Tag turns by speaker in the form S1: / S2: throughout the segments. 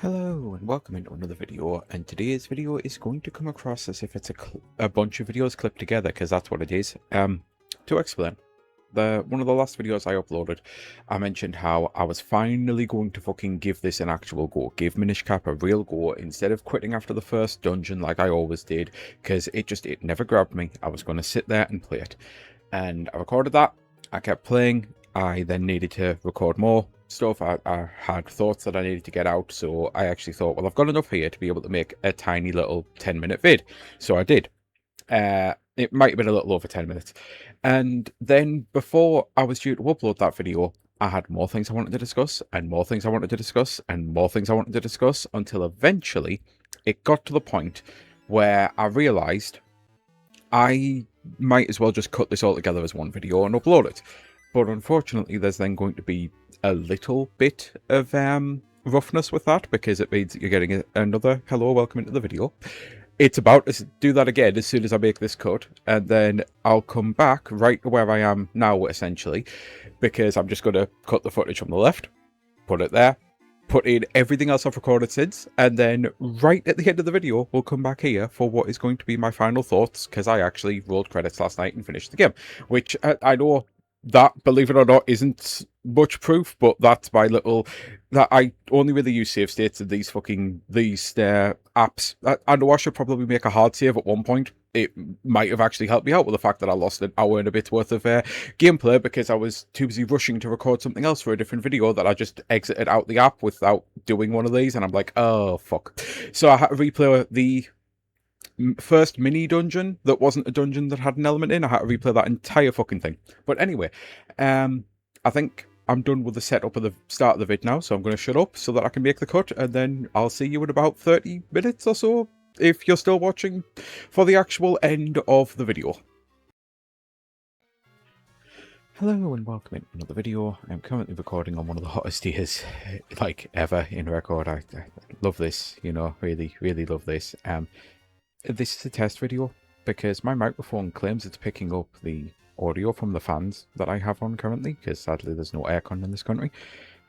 S1: Hello and welcome into another video, and today's video is going to come across as if it's a bunch of videos clipped together, because that's what it is. To explain, one of the last videos I uploaded, I mentioned how I was finally going to fucking give this an actual go, give Minish Cap a real go, instead of quitting after the first dungeon like I always did, because it never grabbed me. I was going to sit there and play it, and I recorded that. I kept playing. I then needed to record more stuff. I had thoughts that I needed to get out, so I actually thought, well, I've got enough here to be able to make a tiny little 10-minute vid. So I did. It might have been a little over 10 minutes. And then before I was due to upload that video, I had more things I wanted to discuss, and more things I wanted to discuss, and more things I wanted to discuss, until eventually it got to the point where I realised I might as well just cut this all together as one video and upload it. But unfortunately, there's then going to be a little bit of roughness with that, because it means that you're getting another hello, welcome into the video. It's about to do that again as soon as I make this cut, and then I'll come back right to where I am now, essentially, because I'm just going to cut the footage from the left, put it there, put in everything else I've recorded since, and then right at the end of the video, we'll come back here for what is going to be my final thoughts, because I actually rolled credits last night and finished the game, which I know that, believe it or not, isn't much proof, but that's my little, that I only really use save states in these apps. I know I should probably make a hard save at one point. It might have actually helped me out with the fact that I lost an hour and a bit worth of gameplay because I was too busy rushing to record something else for a different video that I just exited out the app without doing one of these, and I'm like, oh fuck. So I had to replay the first mini dungeon that wasn't a dungeon that had an element in. I had to replay that entire fucking thing. But anyway, I think I'm done with the setup of the start of the vid now, so I'm going to shut up so that I can make the cut, and then I'll see you in about 30 minutes or so, if you're still watching, for the actual end of the video. Hello and welcome in another video. I'm currently recording on one of the hottest days, like, ever in record. I love this, you know, really, really love this. This is a test video because my microphone claims it's picking up the audio from the fans that I have on currently, because sadly there's no aircon in this country,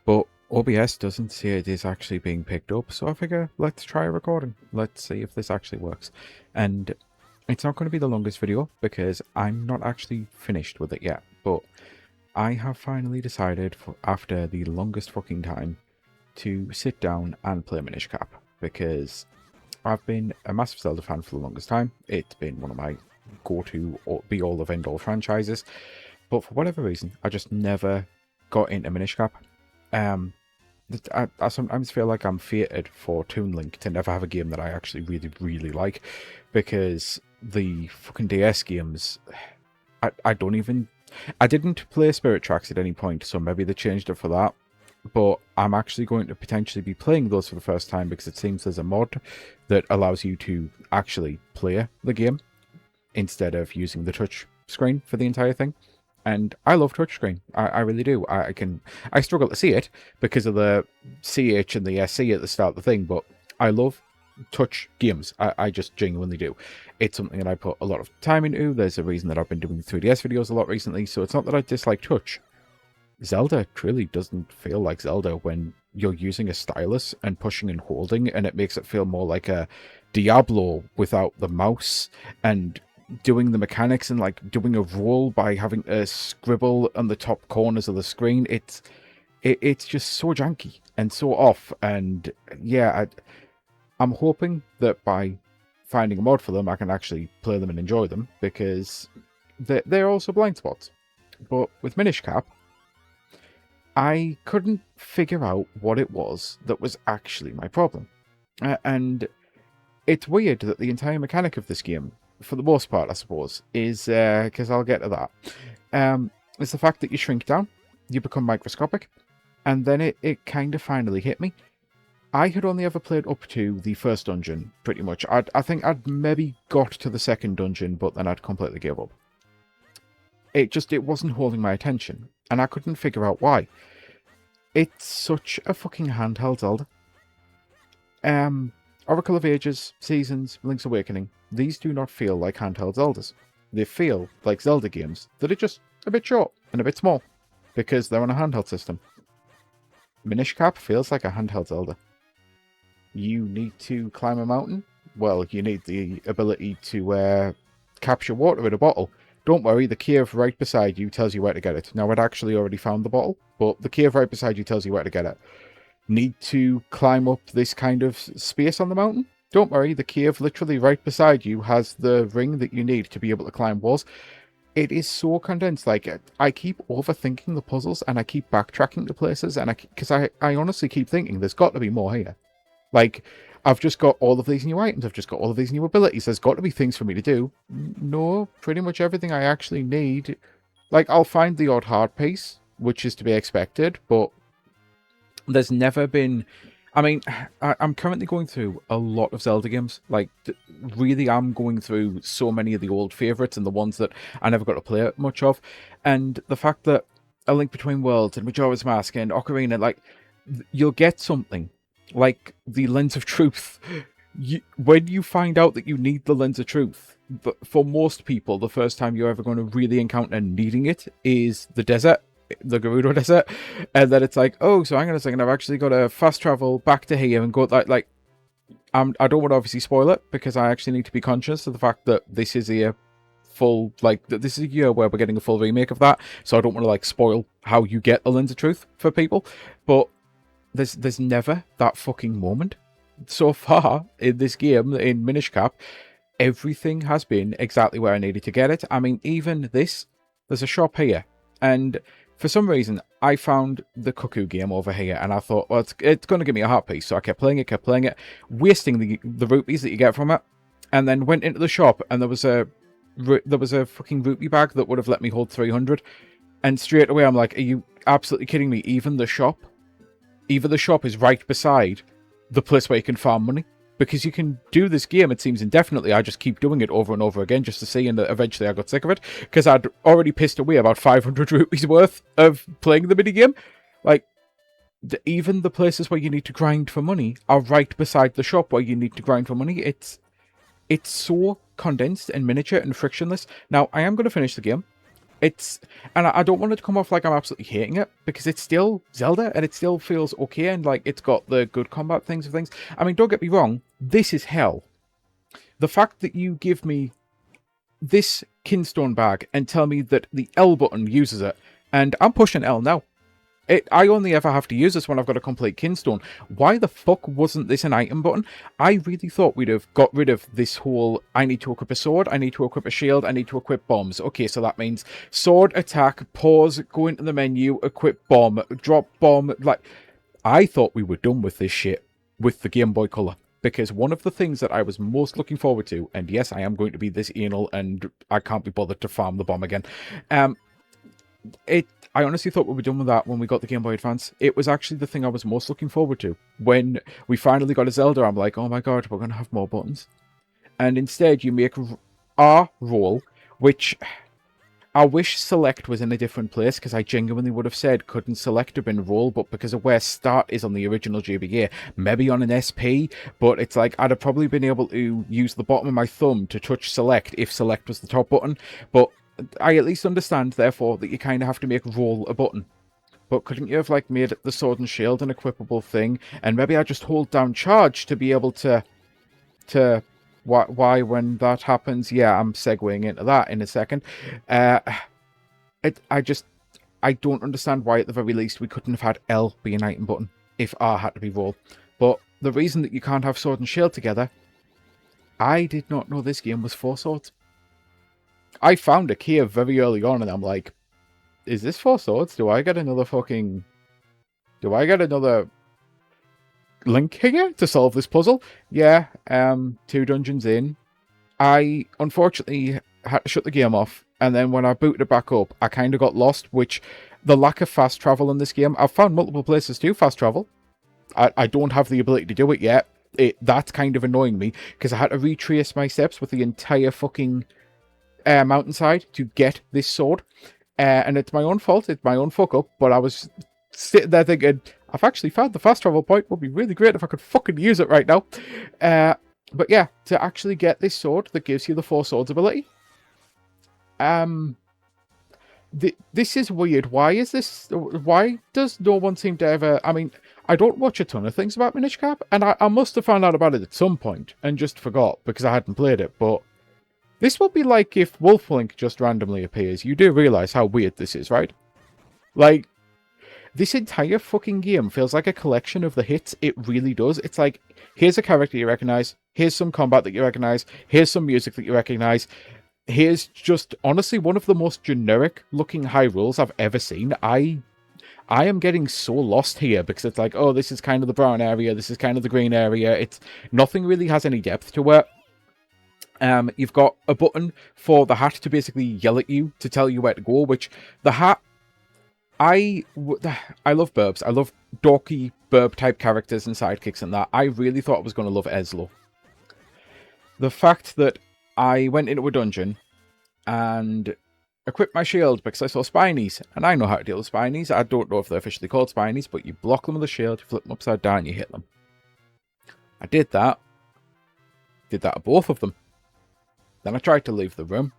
S1: but OBS doesn't say it is actually being picked up, so I figure let's try a recording. Let's see if this actually works. And it's not going to be the longest video because I'm not actually finished with it yet, but I have finally decided, after the longest fucking time, to sit down and play Minish Cap, because I've been a massive Zelda fan for the longest time. It's been one of my go-to or be-all of end-all franchises, but for whatever reason, I just never got into Minish Cap. I sometimes feel like I'm fated for Toon Link to never have a game that I actually really, really like, because the fucking DS games, I didn't play Spirit Tracks at any point, so maybe they changed it for that. But I'm actually going to potentially be playing those for the first time, because it seems there's a mod that allows you to actually play the game instead of using the touch screen for the entire thing. And I love touchscreen. I really do. I struggle to see it because of the CH and the SC at the start of the thing, but I love touch games. I just genuinely do. It's something that I put a lot of time into. There's a reason that I've been doing 3DS videos a lot recently, so it's not that I dislike touch. Zelda truly doesn't feel like Zelda when you're using a stylus and pushing and holding, and it makes it feel more like a Diablo without the mouse, and doing the mechanics and like doing a roll by having a scribble on the top corners of the screen. It's just so janky and so off, and yeah, I'm hoping that by finding a mod for them, I can actually play them and enjoy them, because they're also blind spots. But with Minish Cap, I couldn't figure out what it was that was actually my problem. And it's weird that the entire mechanic of this game, for the most part, I suppose, is, because I'll get to that, is the fact that you shrink down, you become microscopic, and then it kind of finally hit me. I had only ever played up to the first dungeon, pretty much. I think I'd maybe got to the second dungeon, but then I'd completely give up. It wasn't holding my attention, and I couldn't figure out why. It's such a fucking handheld Zelda. Oracle of Ages, Seasons, Link's Awakening, these do not feel like handheld Zeldas. They feel like Zelda games that are just a bit short and a bit small, because they're on a handheld system. Minish Cap feels like a handheld Zelda. you need to climb a mountain. Well, you need the ability to capture water in a bottle. Don't worry, the cave right beside you tells you where to get it. Now, I'd actually already found the bottle, but the cave right beside you tells you where to get it. Need to climb up this kind of space on the mountain? Don't worry, the cave literally right beside you has the ring that you need to be able to climb walls. It is so condensed. Like, I keep overthinking the puzzles and I keep backtracking to places, and because I honestly keep thinking there's got to be more here. Like, I've just got all of these new items, I've just got all of these new abilities, there's got to be things for me to do. No, pretty much everything I actually need. Like, I'll find the odd hard piece, which is to be expected, but there's never been... I mean, I'm currently going through a lot of Zelda games. Like, really, I'm going through so many of the old favourites and the ones that I never got to play much of. And the fact that A Link Between Worlds and Majora's Mask and Ocarina, like, you'll get something like the Lens of Truth. When you find out that you need the Lens of Truth, for most people, the first time you're ever going to really encounter needing it is the desert. The Gerudo Desert, and then it's like, oh, so hang on a second, I've actually got to fast travel back to here and go like I don't want to obviously spoil it, because I actually need to be conscious of the fact that this is a full, like, this is a year where we're getting a full remake of that, so I don't want to like spoil how you get the Lens of Truth for people. But there's never that fucking moment so far in this game, in Minish Cap. Everything has been exactly where I needed to get it. I mean, even this, there's a shop here, and for some reason, I found the Cuckoo game over here, and I thought, well, it's going to give me a heart piece. So I kept playing it, wasting the rupees that you get from it, and then went into the shop, and there was a fucking rupee bag that would have let me hold 300. And straight away, I'm like, are you absolutely kidding me? Even the shop is right beside the place where you can farm money. Because you can do this game, it seems, indefinitely. I just keep doing it over and over again just to see, and eventually I got sick of it. Because I'd already pissed away about 500 rupees worth of playing the minigame. Like, even the places where you need to grind for money are right beside the shop where you need to grind for money. It's so condensed and miniature and frictionless. Now, I am going to finish the game. And I don't want it to come off like I'm absolutely hating it, because it's still Zelda and it still feels okay, and like it's got the good combat things. I mean, don't get me wrong, this is hell. The fact that you give me this Kinstone bag and tell me that the L button uses it, and I'm pushing L now. I only ever have to use this when I've got a complete Kinstone. Why the fuck wasn't this an item button? I really thought we'd have got rid of this whole, I need to equip a sword, I need to equip a shield, I need to equip bombs. Okay, so that means sword, attack, pause, go into the menu, equip bomb, drop bomb. Like, I thought we were done with this shit with the Game Boy Color. Because one of the things that I was most looking forward to, and yes, I am going to be this anal and I can't be bothered to farm the bomb again. I honestly thought we were done with that when we got the Game Boy Advance. It was actually the thing I was most looking forward to. When we finally got a Zelda, I'm like, oh my god, we're going to have more buttons. And instead, you make R roll, which I wish select was in a different place, because I genuinely would have said couldn't select have been roll, but because of where start is on the original GBA, maybe on an SP, but it's like I'd have probably been able to use the bottom of my thumb to touch select if select was the top button, but I at least understand, therefore, that you kind of have to make roll a button. But couldn't you have, like, made the sword and shield an equipable thing? And maybe I just hold down charge to be able to... Why, when that happens? Yeah, I'm segueing into that in a second. I don't understand why, at the very least, we couldn't have had L be an item button if R had to be roll. But the reason that you can't have sword and shield together... I did not know this game was 4 swords. I found a cave very early on, and I'm like, is this 4 swords? Do I get another link here to solve this puzzle? Yeah, 2 dungeons in. I, unfortunately, had to shut the game off, and then when I booted it back up, I kind of got lost, which, the lack of fast travel in this game, I've found multiple places to fast travel. I don't have the ability to do it yet. That's kind of annoying me, because I had to retrace my steps with the entire fucking... mountainside to get this sword, and it's my own fault, it's my own fuck up, but I was sitting there thinking, I've actually found the fast travel point, would be really great if I could fucking use it right now. But yeah, to actually get this sword that gives you the 4 swords ability, this is weird. Why does no one seem to ever... I mean, I don't watch a ton of things about Minish Cap, and I must have found out about it at some point and just forgot because I hadn't played it, but this will be like if Waffle just randomly appears. You do realise how weird this is, right? Like, this entire fucking game feels like a collection of the hits. It really does. It's like, here's a character you recognise, here's some combat that you recognise, here's some music that you recognise, here's just, honestly, one of the most generic looking Hyrules I've ever seen. I am getting so lost here because it's like, oh, this is kind of the brown area, this is kind of the green area. It's nothing really has any depth to it. You've got a button for the hat to basically yell at you to tell you where to go, which the hat, I love burbs. I love dorky burb type characters and sidekicks and that. I really thought I was going to love Eslo. The fact that I went into a dungeon and equip my shield because I saw spinies, and I know how to deal with spinies. I don't know if they're officially called spinies, but you block them with a shield, you flip them upside down, you hit them. I did that. Did that to both of them. Then I tried to leave the room.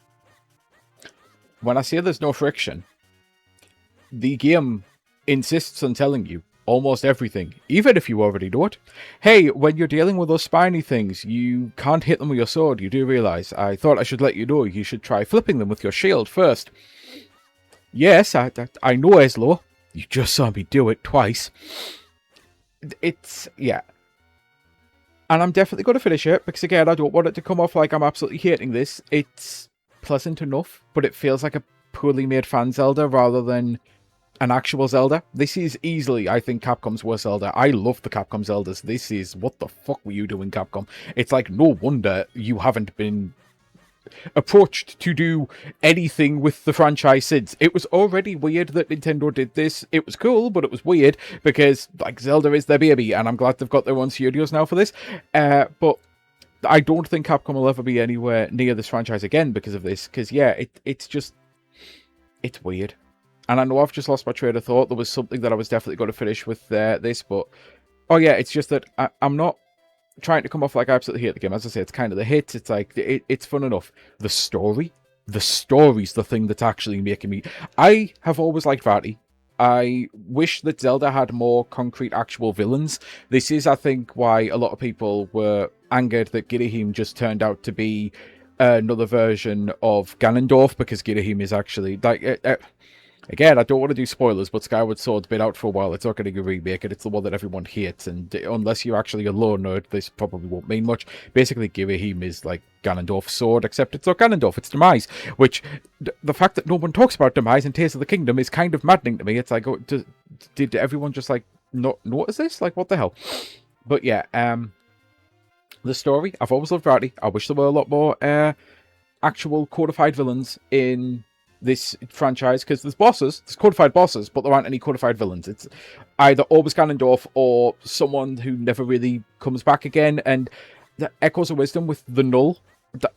S1: When I say there's no friction, the game insists on telling you almost everything, even if you already know it. Hey, when you're dealing with those spiny things, you can't hit them with your sword, you do realise. I thought I should let you know you should try flipping them with your shield first. Yes, I know, Eslo. You just saw me do it twice. It's, yeah. And I'm definitely going to finish it, because again, I don't want it to come off like I'm absolutely hating this. It's pleasant enough, but it feels like a poorly made fan Zelda rather than an actual Zelda. This is easily, I think, Capcom's worst Zelda. I love the Capcom Zeldas. This is, what the fuck were you doing, Capcom? It's like, no wonder you haven't been approached to do anything with the franchise since. It was already weird that Nintendo did this. It was cool, but it was weird because, like, Zelda is their baby, and I'm glad they've got their own studios now for this. But I don't think Capcom will ever be anywhere near this franchise again because of this. Because, yeah, it's just, it's weird. And I know I've just lost my train of thought. There was something that I was definitely going to finish with this, but... Oh, yeah, it's just that I'm not trying to come off like I absolutely hate the game. As I say, it's kind of the hits. It's like, it's fun enough. The story's the thing that's actually making me... I have always liked Vati. I wish that Zelda had more concrete actual villains. This is, I think, why a lot of people were angered that Girahim just turned out to be another version of Ganondorf, because Girahim is actually... like. Again, I don't want to do spoilers, but Skyward Sword's been out for a while. It's not getting a remake, and it's the one that everyone hates. And unless you're actually a lore nerd, this probably won't mean much. Basically, Girahim is like Ganondorf's sword, except it's not Ganondorf, it's Demise. Which, the fact that no one talks about Demise in Tears of the Kingdom is kind of maddening to me. It's like, did everyone just, like, not notice this? Like, what the hell? But yeah, the story, I've always loved Vati. I wish there were a lot more actual codified villains in this franchise, because there's codified bosses, but there aren't any codified villains. It's either always Ganondorf or someone who never really comes back again. And the Echoes of Wisdom with the Null,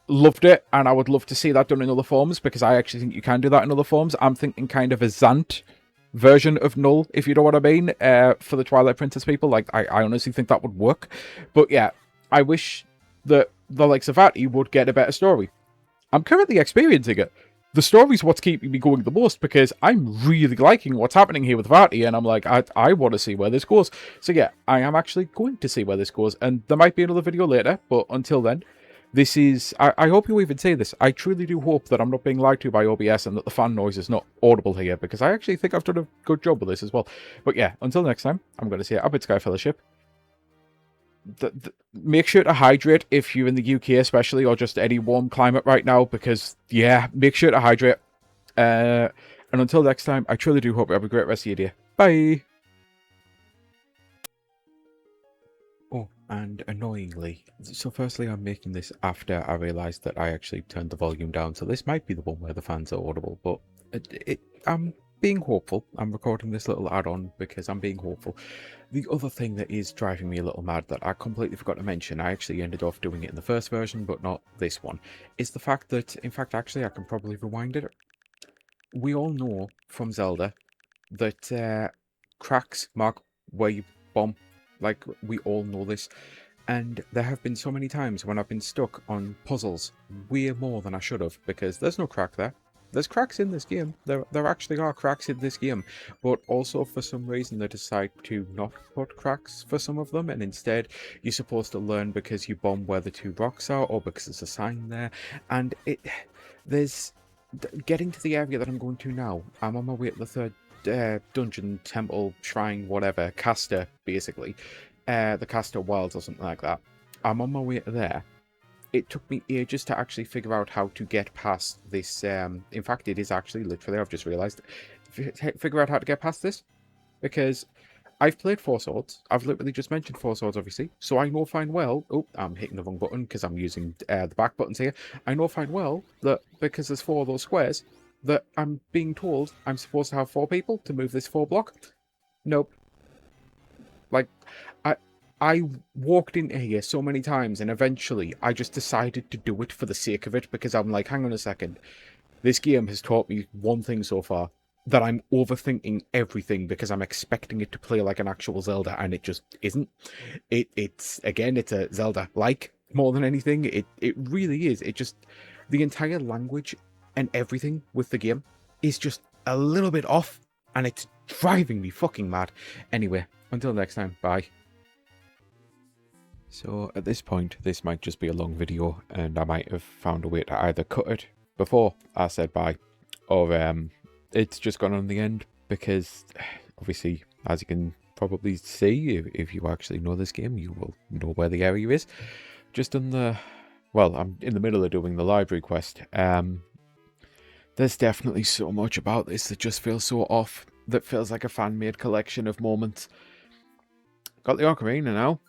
S1: loved it, and I would love to see that done in other forms, because I actually think you can do that in other forms. I'm thinking kind of a Zant version of Null, if you know what I mean, for the Twilight Princess people. Like, I honestly think that would work. But yeah, I wish that the likes of Vati would get a better story. I'm currently experiencing it. The story's what's keeping me going the most, because I'm really liking what's happening here with Vati, and I'm like, I want to see where this goes. So yeah, I am actually going to see where this goes, and there might be another video later, but until then, this is... I hope you even say this. I truly do hope that I'm not being lied to by OBS and that the fan noise is not audible here, because I actually think I've done a good job with this as well. But yeah, until next time, I'm going to say Abbott Sky Fellowship. Make sure to hydrate if you're in the UK especially, or just any warm climate right now, because yeah, make sure to hydrate. And until next time, I truly do hope you have a great rest of your day. Bye! Oh, and annoyingly, so firstly I'm making this after I realised that I actually turned the volume down, so this might be the one where the fans are audible, but I'm being hopeful. I'm recording this little add-on because I'm being hopeful. The other thing that is driving me a little mad that I completely forgot to mention, I actually ended off doing it in the first version, but not this one, is the fact that, in fact, actually, I can probably rewind it. We all know from Zelda that cracks mark where you bomb. Like, we all know this. And there have been so many times when I've been stuck on puzzles way more than I should have, because there's no crack there. there's cracks in this game. There actually are cracks in this game, but also for some reason they decide to not put cracks for some of them, and instead you're supposed to learn because you bomb where the 2 rocks are, or because there's a sign there, and there's getting to the area that I'm going to now. I'm on my way to the 3rd dungeon, temple, shrine, whatever, caster, basically. The caster wilds or something like that. I'm on my way to there. It took me ages to actually figure out how to get past this. In fact, it is actually literally, I've just realised, figure out how to get past this. Because I've played 4 Swords. I've literally just mentioned 4 Swords, obviously. So I know fine well... Oh, I'm hitting the wrong button because I'm using the back buttons here. I know fine well that because there's 4 of those squares, that I'm being told I'm supposed to have 4 people to move this 4 block. Nope. Like, I walked into here so many times, and eventually I just decided to do it for the sake of it, because I'm like, hang on a second. This game has taught me one thing so far, that I'm overthinking everything because I'm expecting it to play like an actual Zelda, and it just isn't. It's a Zelda-like more than anything. It really is. It just, the entire language and everything with the game is just a little bit off, and it's driving me fucking mad. Anyway, until next time, bye. So at this point, this might just be a long video, and I might have found a way to either cut it before I said bye, or it's just gone on the end, because obviously, as you can probably see, if you actually know this game, you will know where the area is. Just done the... Well, I'm in the middle of doing the library quest. There's definitely so much about this that just feels so off, that feels like a fan-made collection of moments. Got the ocarina now.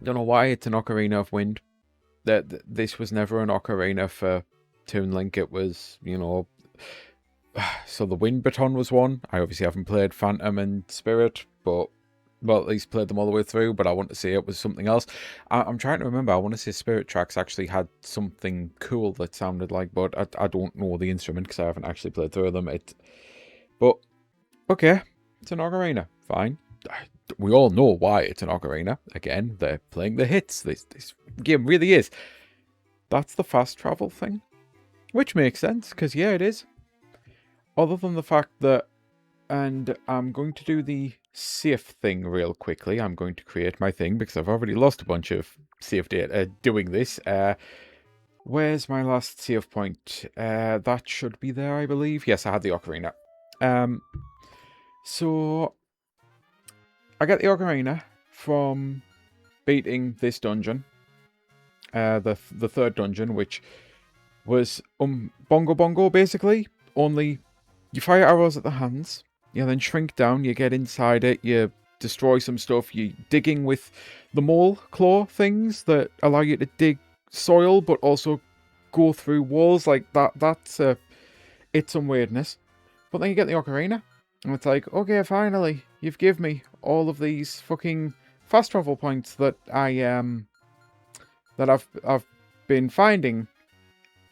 S1: Don't know why it's an Ocarina of Wind. This was never an Ocarina for Toon Link. It was, you know... So the Wind Baton was one. I obviously haven't played Phantom and Spirit, but... Well, at least played them all the way through, but I want to say it was something else. I'm trying to remember. I want to say Spirit Tracks actually had something cool that sounded like, but I don't know the instrument because I haven't actually played through them. But, okay, it's an Ocarina. Fine. We all know why it's an ocarina. Again, they're playing the hits. This game really is. That's the fast travel thing. Which makes sense, because yeah, it is. Other than the fact that... And I'm going to do the save thing real quickly. I'm going to create my thing, because I've already lost a bunch of save data doing this. Where's my last save point? That should be there, I believe. Yes, I had the ocarina. So... I get the ocarina from beating this dungeon, the 3rd dungeon, which was Bongo Bongo, basically. Only you fire arrows at the hands, you then shrink down, you get inside it, you destroy some stuff, you're digging with the mole claw things that allow you to dig soil, but also go through walls like that. It's some weirdness. But then you get the ocarina, and it's like, okay, finally, you've given me all of these fucking fast travel points that I've been finding.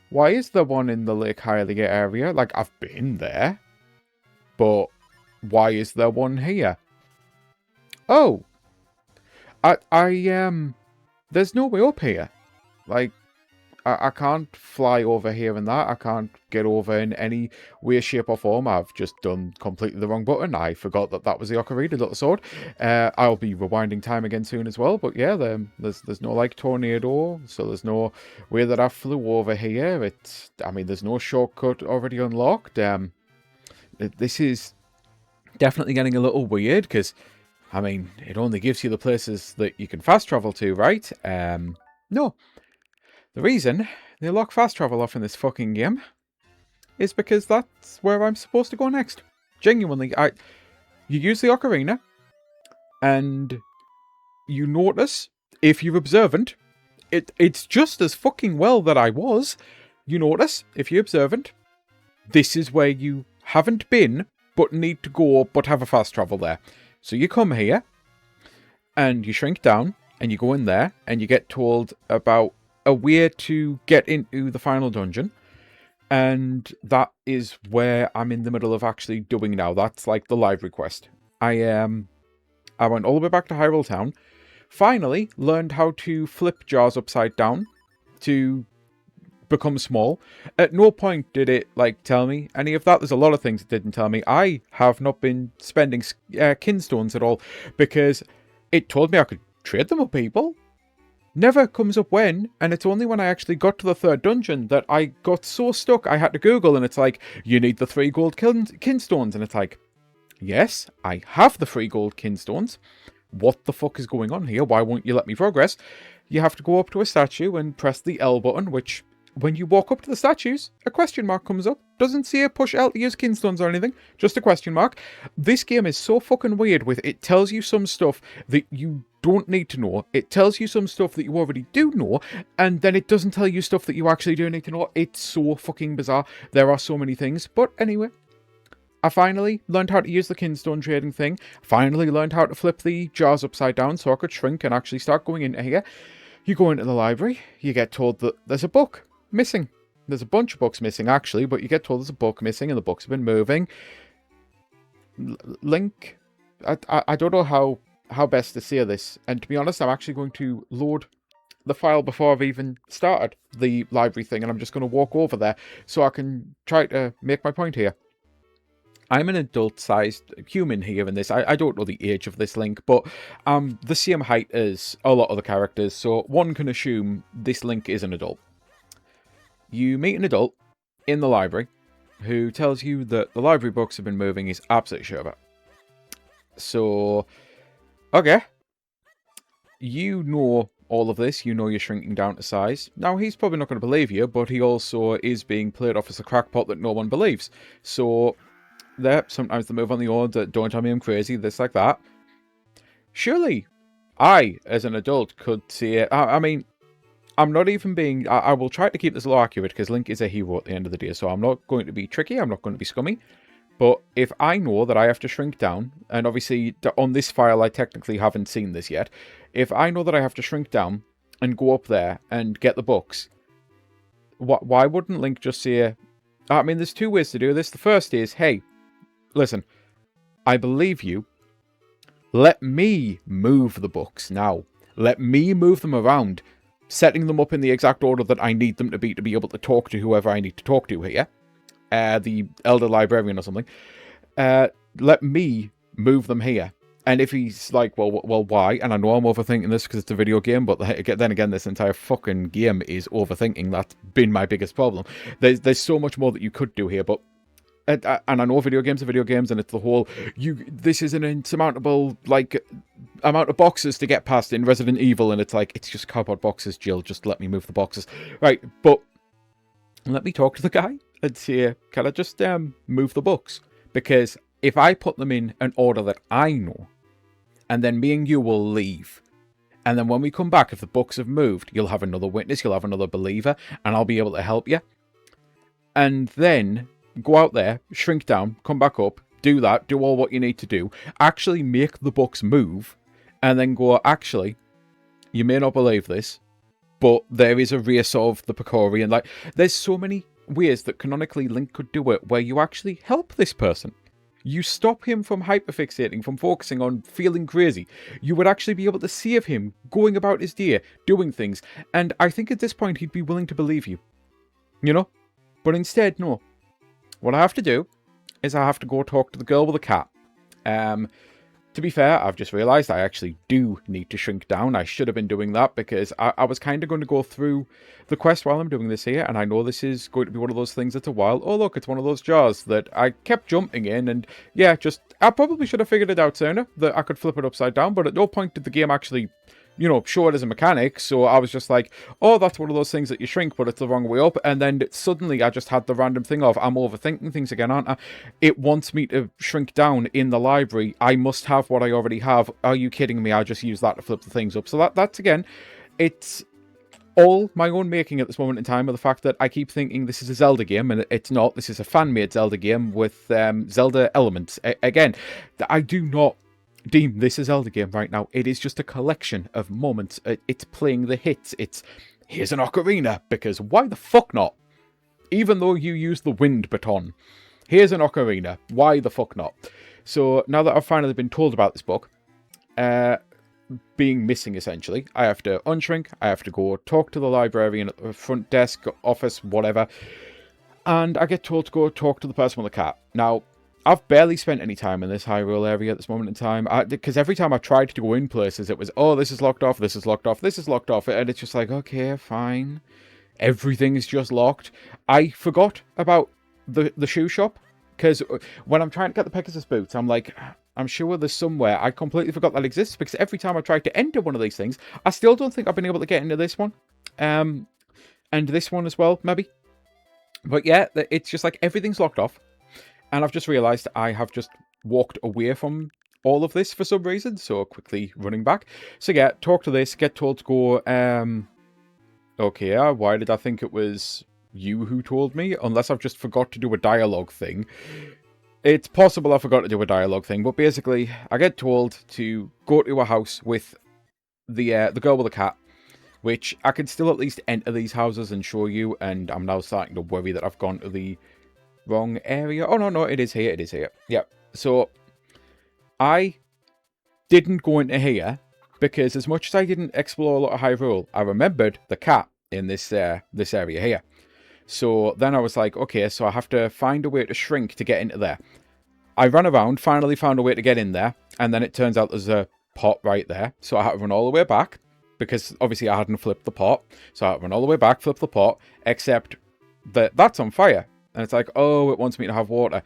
S1: Why is there one in the Lake Hylia area? Like, I've been there, but why is there one here? Oh, there's no way up here. Like, I can't fly over here and that. I can't get over in any way, shape or form. I've just done completely the wrong button. I forgot that was the ocarina, little sword. I'll be rewinding time again soon as well. But yeah, there's no like tornado, so there's no way that I flew over here. There's no shortcut already unlocked. This is definitely getting a little weird because, it only gives you the places that you can fast travel to, right? No. The reason they lock fast travel off in this fucking game is because that's where I'm supposed to go next. Genuinely, you use the ocarina, and you notice, if you're observant, it's just as fucking well that I was. You notice, if you're observant, this is where you haven't been, but need to go, but have a fast travel there. So you come here, and you shrink down, and you go in there, and you get told about a way to get into the final dungeon, and that is where I'm in the middle of actually doing now. That's like the library quest. I went all the way back to Hyrule Town, finally learned how to flip jars upside down to become small. At no point did it like tell me any of that. There's a lot of things it didn't tell me. I have not been spending kinstones at all because it told me I could trade them with people. Never comes up when, and it's only when I actually got to the third dungeon that I got so stuck I had to Google, and it's like, you need the 3 gold kinstones, and it's like, yes, I have the 3 gold kinstones. What the fuck is going on here? Why won't you let me progress? You have to go up to a statue and press the L button, which, when you walk up to the statues, a question mark comes up. Doesn't say push L to use kinstones or anything, just a question mark. This game is so fucking weird with it tells you some stuff that you don't need to know. It tells you some stuff that you already do know, and then it doesn't tell you stuff that you actually do need to know. It's so fucking bizarre. There are so many things, but anyway. I finally learned how to use the kinstone trading thing. Finally learned how to flip the jars upside down so I could shrink and actually start going into here. You go into the library, you get told that there's a book missing. There's a bunch of books missing, actually, but you get told there's a book missing and the books have been moving. Link, I don't know how best to say this, and to be honest, I'm actually going to load the file before I've even started the library thing, and I'm just going to walk over there so I can try to make my point here. I'm an adult-sized human here in this. I don't know the age of this Link, but I'm the same height as a lot of the characters, so one can assume this Link is an adult. You meet an adult in the library who tells you that the library books have been moving. He's absolutely sure about it. So, okay. You know all of this. You know you're shrinking down to size. Now, he's probably not going to believe you, but he also is being played off as a crackpot that no one believes. So, there, sometimes they move on the order, don't tell me I'm crazy, this like that. Surely, I, as an adult, could see it. I mean, I'm not even being... I will try to keep this a little accurate, because Link is a hero at the end of the day, so I'm not going to be tricky, I'm not going to be scummy. But if I know that I have to shrink down, and obviously on this file I technically haven't seen this yet, if I know that I have to shrink down and go up there and get the books, why wouldn't Link just say... I mean, there's 2 ways to do this. The first is, hey, listen, I believe you. Let me move the books now. Let me move them around, setting them up in the exact order that I need them to be able to talk to whoever I need to talk to here. The elder librarian or something. Let me move them here. And if he's like, well, why? And I know I'm overthinking this because it's a video game, but then again, this entire fucking game is overthinking. That's been my biggest problem. There's so much more that you could do here, but and I know video games are video games, and it's the whole, this is an insurmountable, like, amount of boxes to get past in Resident Evil, and it's like, it's just cardboard boxes, Jill, just let me move the boxes. Right, but let me talk to the guy and say, can I just move the books? Because if I put them in an order that I know, and then me and you will leave, and then when we come back, if the books have moved, you'll have another witness, you'll have another believer, and I'll be able to help you. And then go out there, shrink down, come back up, do that, do all what you need to do, actually make the books move, and then go, actually, you may not believe this, but there is a race of the Picorian. Like, there's so many ways that canonically Link could do it where you actually help this person. You stop him from hyperfixating, from focusing on feeling crazy. You would actually be able to save him going about his day, doing things, and I think at this point he'd be willing to believe you. You know? But instead, no. What I have to do is I have to go talk to the girl with the cat. To be fair, I've just realised I actually do need to shrink down. I should have been doing that because I was kind of going to go through the quest while I'm doing this here, and I know this is going to be one of those things that's a while. Oh look, it's one of those jars that I kept jumping in, and yeah, I probably should have figured it out sooner, that I could flip it upside down, but at no point did the game actually, you know, show it as a mechanic, so I was just like, oh, that's one of those things that you shrink, but it's the wrong way up, and then suddenly I just had the random thing of, I'm overthinking things again, aren't I? It wants me to shrink down in the library. I must have what I already have. Are you kidding me? I just use that to flip the things up. So that's again, it's all my own making at this moment in time, of the fact that I keep thinking this is a Zelda game, and it's not. This is a fan-made Zelda game with Zelda elements. Again, I do not deem this a Zelda game right now. It is just a collection of moments. It's playing the hits. It's, here's an ocarina, because why the fuck not? Even though you use the wind baton, here's an ocarina. Why the fuck not? So now that I've finally been told about this book, being missing, essentially. I have to unshrink, I have to go talk to the librarian at the front desk, office, whatever, and I get told to go talk to the person with the cat. Now, I've barely spent any time in this Hyrule area at this moment in time, because every time I tried to go in places, it was, oh, this is locked off, this is locked off, this is locked off, and it's just like, okay, fine. Everything is just locked. I forgot about the shoe shop, because when I'm trying to get the Pegasus boots, I'm like, I'm sure there's somewhere. I completely forgot that exists, because every time I tried to enter one of these things, I still don't think I've been able to get into this one. And this one as well, maybe. But yeah, it's just like everything's locked off. And I've just realised I have just walked away from all of this for some reason. So quickly running back. So yeah, talk to this, get told to go, okay, why did I think it was you who told me? Unless I've just forgot to do a dialogue thing. It's possible I forgot to do a dialogue thing, but basically, I get told to go to a house with the girl with the cat, which I can still at least enter these houses and show you, and I'm now starting to worry that I've gone to the wrong area. Oh, no, it is here, it is here. Yep, so I didn't go into here, because as much as I didn't explore a lot of Hyrule, I remembered the cat in this area here. So then I was like, okay, so I have to find a way to shrink to get into there. I ran around, finally found a way to get in there, and then it turns out there's a pot right there. So I had to run all the way back, because obviously I hadn't flipped the pot. So I had to run all the way back, flip the pot, except that that's on fire. And it's like, oh, it wants me to have water.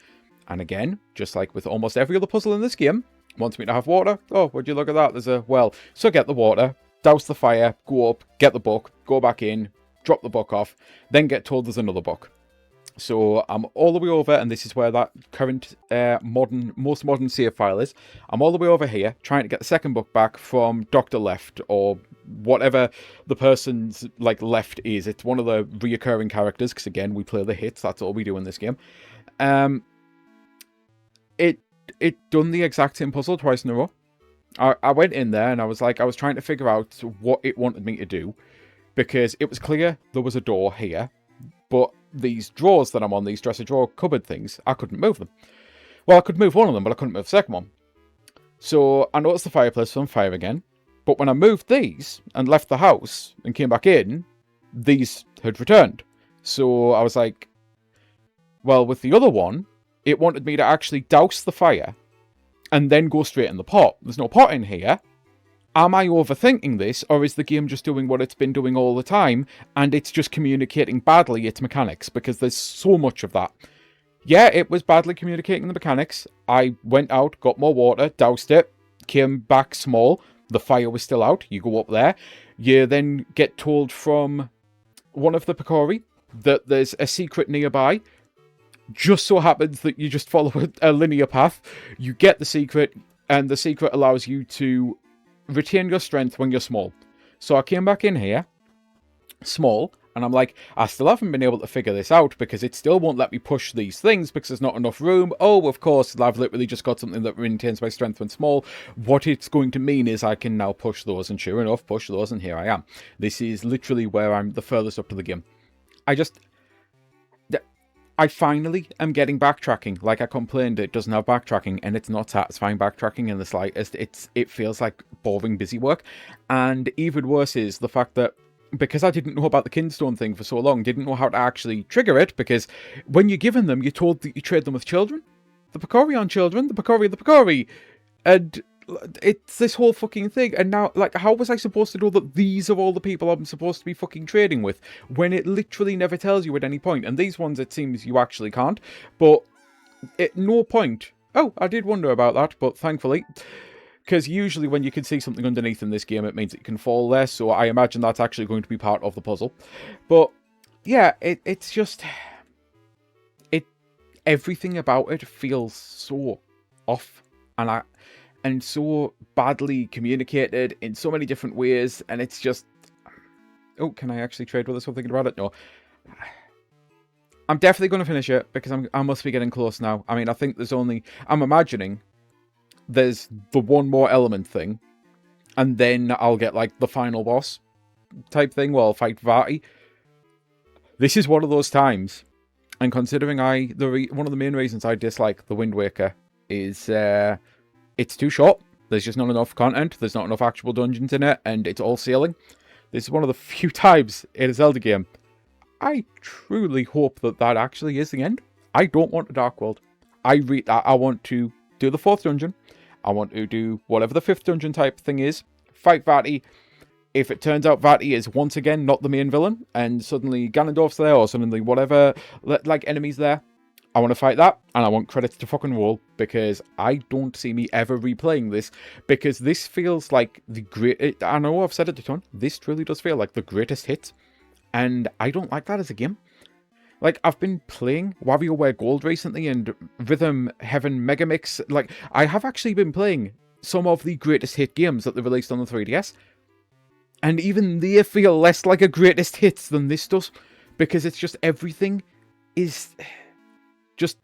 S1: And again, just like with almost every other puzzle in this game, wants me to have water. Oh, would you look at that? There's a well. So get the water, douse the fire, go up, get the book, go back in, drop the book off, then get told there's another book. So I'm all the way over, and this is where that current most modern save file is. I'm all the way over here, trying to get the second book back from Dr. Left, or whatever the person's like left is. It's one of the reoccurring characters, because again, we play the hits, that's all we do in this game. It done the exact same puzzle twice in a row. I went in there, and I was trying to figure out what it wanted me to do, because it was clear there was a door here, but these drawers that I'm on, these dresser drawer cupboard things, I couldn't move them. Well, I could move one of them, but I couldn't move the second one. So I noticed the fireplace was on fire again, but when I moved these and left the house and came back in, these had returned. So I was like, well, with the other one, it wanted me to actually douse the fire and then go straight in the pot. There's no pot in here. Am I overthinking this, or is the game just doing what it's been doing all the time, and it's just communicating badly its mechanics? Because there's so much of that. Yeah, it was badly communicating the mechanics. I went out, got more water, doused it, came back small. The fire was still out. You go up there. You then get told from one of the Picori that there's a secret nearby. Just so happens that you just follow a linear path. You get the secret, and the secret allows you to retain your strength when you're small. So I came back in here, small, and I'm like, I still haven't been able to figure this out, because it still won't let me push these things because there's not enough room. Oh, of course, I've literally just got something that maintains my strength when small. What it's going to mean is I can now push those, and sure enough, push those, and here I am. This is literally where I'm the furthest up to the game. I finally am getting backtracking. Like I complained, it doesn't have backtracking, and it's not satisfying backtracking in the slightest. It feels like boring busy work. And even worse is the fact that, because I didn't know about the Kinstone thing for so long, didn't know how to actually trigger it, because when you're given them, you're told that you trade them with children. The Picori on children, the Picori. And it's this whole fucking thing. And now, like, how was I supposed to know that these are all the people I'm supposed to be fucking trading with, when it literally never tells you at any point? And these ones, it seems you actually can't. But at no point... Oh, I did wonder about that, but thankfully... Because usually when you can see something underneath in this game, it means it can fall there. So I imagine that's actually going to be part of the puzzle. But yeah, it's just... Everything about it feels so off. And so badly communicated in so many different ways. And it's just... Oh, can I actually trade with this while thinking about it? No. I'm definitely going to finish it, because I must be getting close now. I mean, I think there's only... I'm imagining there's the one more element thing, and then I'll get, like, the final boss type thing where I'll fight Vati. This is one of those times, and considering one of the main reasons I dislike The Wind Waker is it's too short. There's just not enough content. There's not enough actual dungeons in it, and it's all sailing. This is one of the few times in a Zelda game I truly hope that that actually is the end. I don't want a Dark World. I want to do the 4th dungeon. I want to do whatever the 5th dungeon type thing is. Fight Vati. If it turns out Vati is once again not the main villain, and suddenly Ganondorf's there, or suddenly whatever, like, enemies there, I want to fight that, and I want credits to fucking roll, because I don't see me ever replaying this, because this feels like the great... I know I've said it a ton. This truly does feel like the greatest hit. And I don't like that as a game. Like, I've been playing WarioWare Gold recently and Rhythm Heaven Megamix. Like, I have actually been playing some of the greatest hit games that they released on the 3DS. And even they feel less like a greatest hits than this does. Because it's just everything is just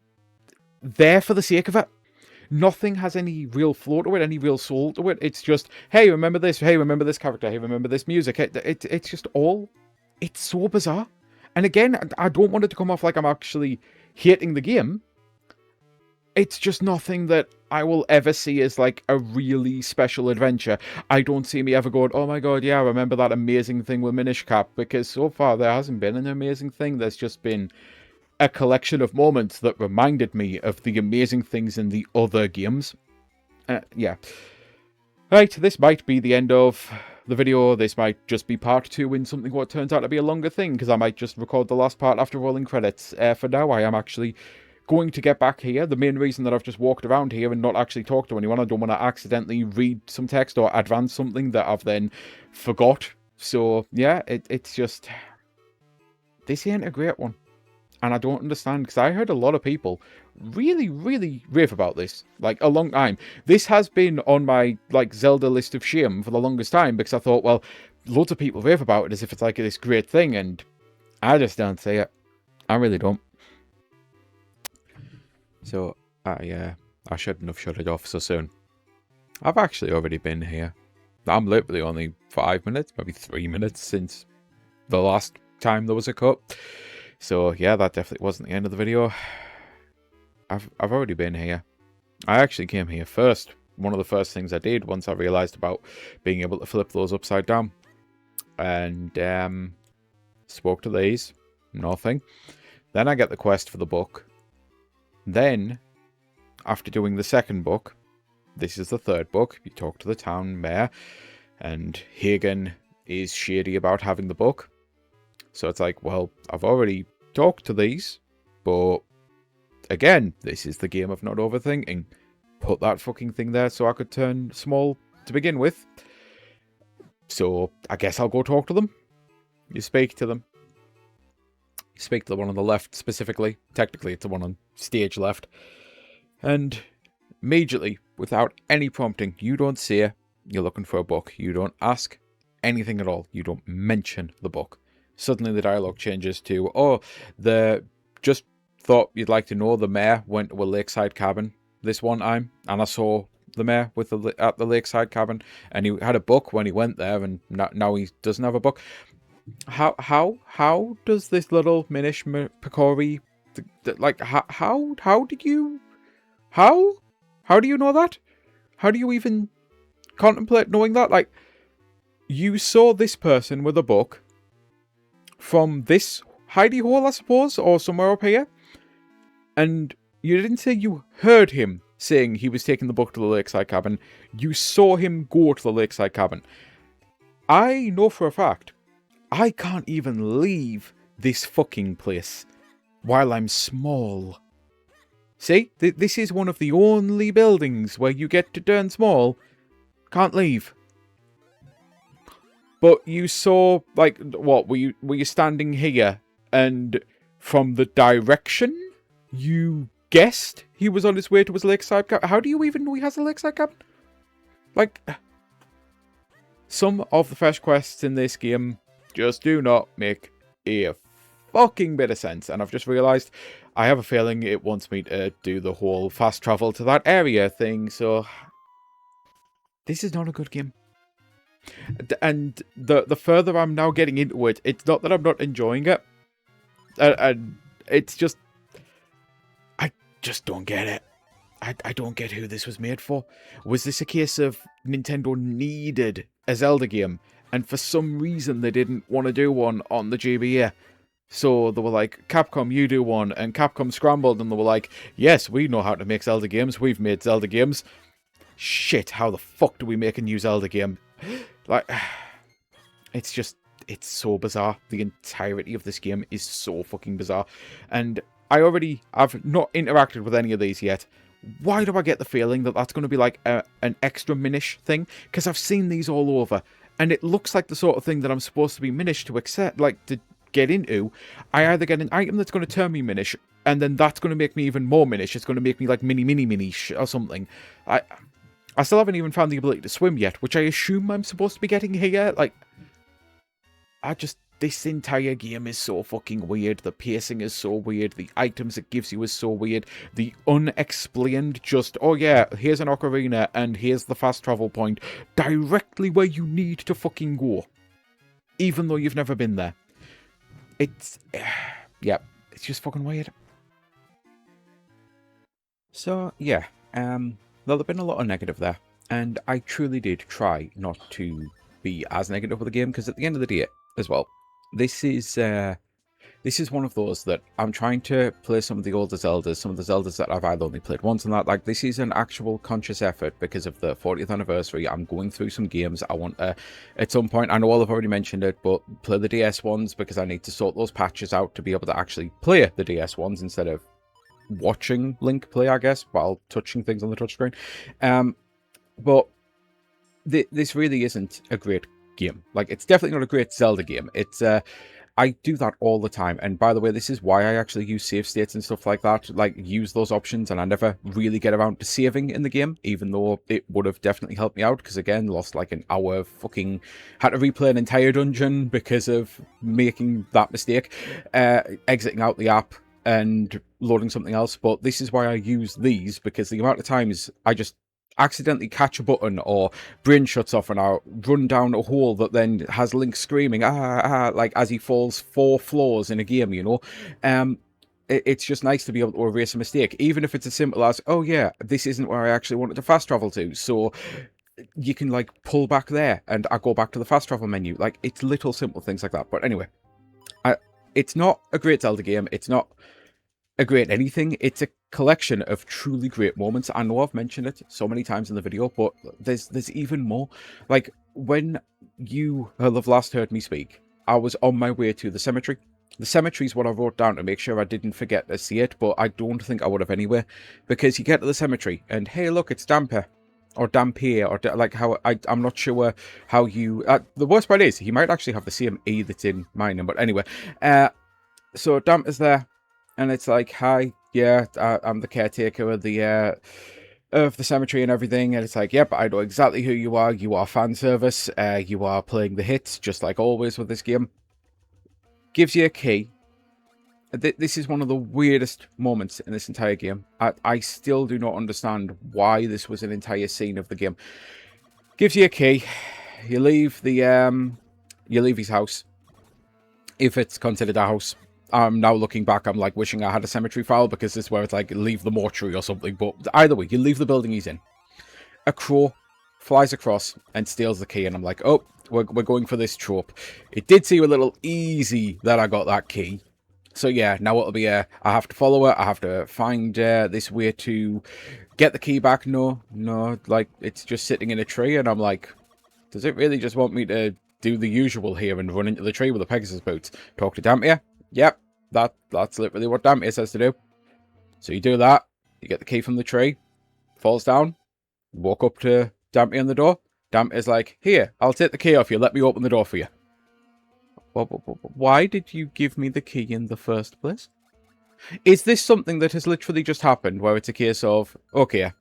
S1: there for the sake of it. Nothing has any real flow to it, any real soul to it. It's just, hey, remember this? Hey, remember this character? Hey, remember this music? It's just all... It's so bizarre. And again, I don't want it to come off like I'm actually hating the game. It's just nothing that I will ever see as like a really special adventure. I don't see me ever going, oh my god, yeah, I remember that amazing thing with Minish Cap. Because so far there hasn't been an amazing thing. There's just been a collection of moments that reminded me of the amazing things in the other games. Yeah. Right, this might be the end of the video. This might just be part 2 in something what turns out to be a longer thing, because I might just record the last part after rolling credits. For now, I am actually going to get back here. The main reason that I've just walked around here and not actually talked to anyone, I don't want to accidentally read some text or advance something that I've then forgot. So, yeah, it's just... This ain't a great one. And I don't understand, because I heard a lot of people really, really rave about this, like, a long time. This has been on my, like, Zelda list of shame for the longest time, because I thought, well, loads of people rave about it as if it's, like, this great thing, and I just don't see it. I really don't. So, I shouldn't have shut it off so soon. I've actually already been here. I'm literally only 5 minutes, maybe 3 minutes since the last time there was a cut. So, yeah, that definitely wasn't the end of the video. I've already been here. I actually came here first. One of the first things I did once I realised about being able to flip those upside down. And, spoke to these. Nothing. Then I get the quest for the book. Then, after doing the second book, this is the third book. You talk to the town mayor. And Hagen is shady about having the book. So it's like, well, I've already talked to these, but again, this is the game of not overthinking. Put that fucking thing there so I could turn small to begin with. So I guess I'll go talk to them. You speak to them. You speak to the one on the left specifically. Technically, it's the one on stage left. And immediately, without any prompting, you don't say you're looking for a book. You don't ask anything at all. You don't mention the book. Suddenly the dialogue changes to, oh, just thought you'd like to know the mayor went to a lakeside cabin this one time, and I saw the mayor at the lakeside cabin, and he had a book when he went there, and now he doesn't have a book. How does this little Minish Picori, like, how do you know that? How do you even contemplate knowing that? Like, you saw this person with a book from this hidey hole, I suppose, or somewhere up here. And you didn't say you heard him saying he was taking the book to the lakeside cabin. You saw him go to the lakeside cabin. I know for a fact, I can't even leave this fucking place while I'm small. See? This is one of the only buildings where you get to turn small. Can't leave. But you saw, like, what, were you standing here, and from the direction, you guessed he was on his way to his lakeside cabin? How do you even know he has a lakeside cabin? Like, some of the fetch quests in this game just do not make a fucking bit of sense. And I've just realised, I have a feeling it wants me to do the whole fast travel to that area thing, so... This is not a good game. And the further I'm now getting into it, it's not that I'm not enjoying it. And it's just... I just don't get it. I don't get who this was made for. Was this a case of Nintendo needed a Zelda game, and for some reason they didn't want to do one on the GBA? So they were like, Capcom, you do one, and Capcom scrambled, and they were like, yes, we know how to make Zelda games, we've made Zelda games. Shit, how the fuck do we make a new Zelda game? Like, it's just, it's so bizarre. The entirety of this game is so fucking bizarre. And I've not interacted with any of these yet. Why do I get the feeling that that's going to be like an extra Minish thing? Because I've seen these all over, and it looks like the sort of thing that I'm supposed to be Minish to accept, like, to get into. I either get an item that's going to turn me Minish, and then that's going to make me even more Minish. It's going to make me like Minish or something. I still haven't even found the ability to swim yet, which I assume I'm supposed to be getting here. Like, this entire game is so fucking weird. The pacing is so weird. The items it gives you is so weird. The unexplained just, oh yeah, here's an ocarina and here's the fast travel point directly where you need to fucking go. Even though you've never been there. It's, yeah, it's just fucking weird. So, yeah, there'll have been a lot of negative there. And I truly did try not to be as negative with the game, because at the end of the day, as well, this is one of those that I'm trying to play some of the older Zeldas, some of the Zeldas that I've either only played once and that. Like, this is an actual conscious effort because of the 40th anniversary. I'm going through some games. I want to, at some point, I know I've already mentioned it, but play the DS ones because I need to sort those patches out to be able to actually play the DS ones instead of watching Link play, I guess, while touching things on the touchscreen. But this really isn't a great game. Like, it's definitely not a great Zelda game. It's I do that all the time, and by the way, this is why I actually use save states and stuff like that, like use those options, and I never really get around to saving in the game, even though it would have definitely helped me out, because again, lost like an hour, fucking had to replay an entire dungeon because of making that mistake, exiting out the app and loading something else. But this is why I use these, because the amount of times I just accidentally catch a button or brain shuts off and I run down a hole that then has Link screaming like as he falls 4 floors in a game, you know. It's just nice to be able to erase a mistake, even if it's as simple as, oh yeah, this isn't where I actually wanted to fast travel to, so you can like pull back there and I go back to the fast travel menu. Like, it's little simple things like that. But anyway, it's not a great Zelda game. It's not a great anything. It's a collection of truly great moments. I know I've mentioned it so many times in the video, but there's even more. Like, when you have last heard me speak, I was on my way to the cemetery. The cemetery is what I wrote down to make sure I didn't forget to see it, but I don't think I would have anyway, because you get to the cemetery and hey, look, it's Damper. Or Dampier, or like how I'm not sure how you. The worst part is he might actually have the same E that's in my name, but anyway. So Damp is there. And it's like, hi, yeah, I'm the caretaker of the cemetery and everything. And it's like, yep, I know exactly who you are. You are fan service. You are playing the hits, just like always with this game. Gives you a key. This is one of the weirdest moments in this entire game. I still do not understand why this was an entire scene of the game. Gives you a key. You leave his house, if it's considered a house. I'm now looking back, I'm like wishing I had a cemetery file, because this is where it's like leave the mortuary or something. But either way, you leave the building he's in. A crow flies across and steals the key, and I'm like, oh, we're going for this trope. It did seem a little easy that I got that key. So yeah, now it'll be I have to follow her. I have to find this way to get the key back. No, like it's just sitting in a tree, and I'm like, does it really just want me to do the usual here and run into the tree with the Pegasus boots? Talk to Dampier? Yep, that's literally what Dampier says to do. So you do that, you get the key from the tree, falls down, walk up to Dampier on the door. Dampier's like, here, I'll take the key off you, let me open the door for you. Why did you give me the key in the first place? Is this something that has literally just happened, where it's a case of, okay,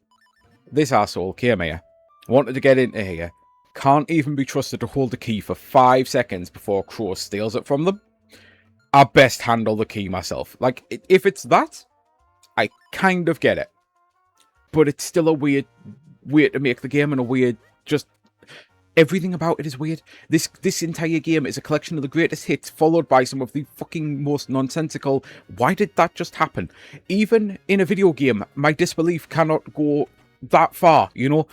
S1: this asshole came here, wanted to get into here, can't even be trusted to hold the key for 5 seconds before Crow steals it from them? I best handle the key myself. Like, if it's that, I kind of get it. But it's still a weird to make the game, and a weird, just, Everything about it is weird. This entire game is a collection of the greatest hits, followed by some of the fucking most nonsensical, why did that just happen? Even in a video game, my disbelief cannot go that far, you know?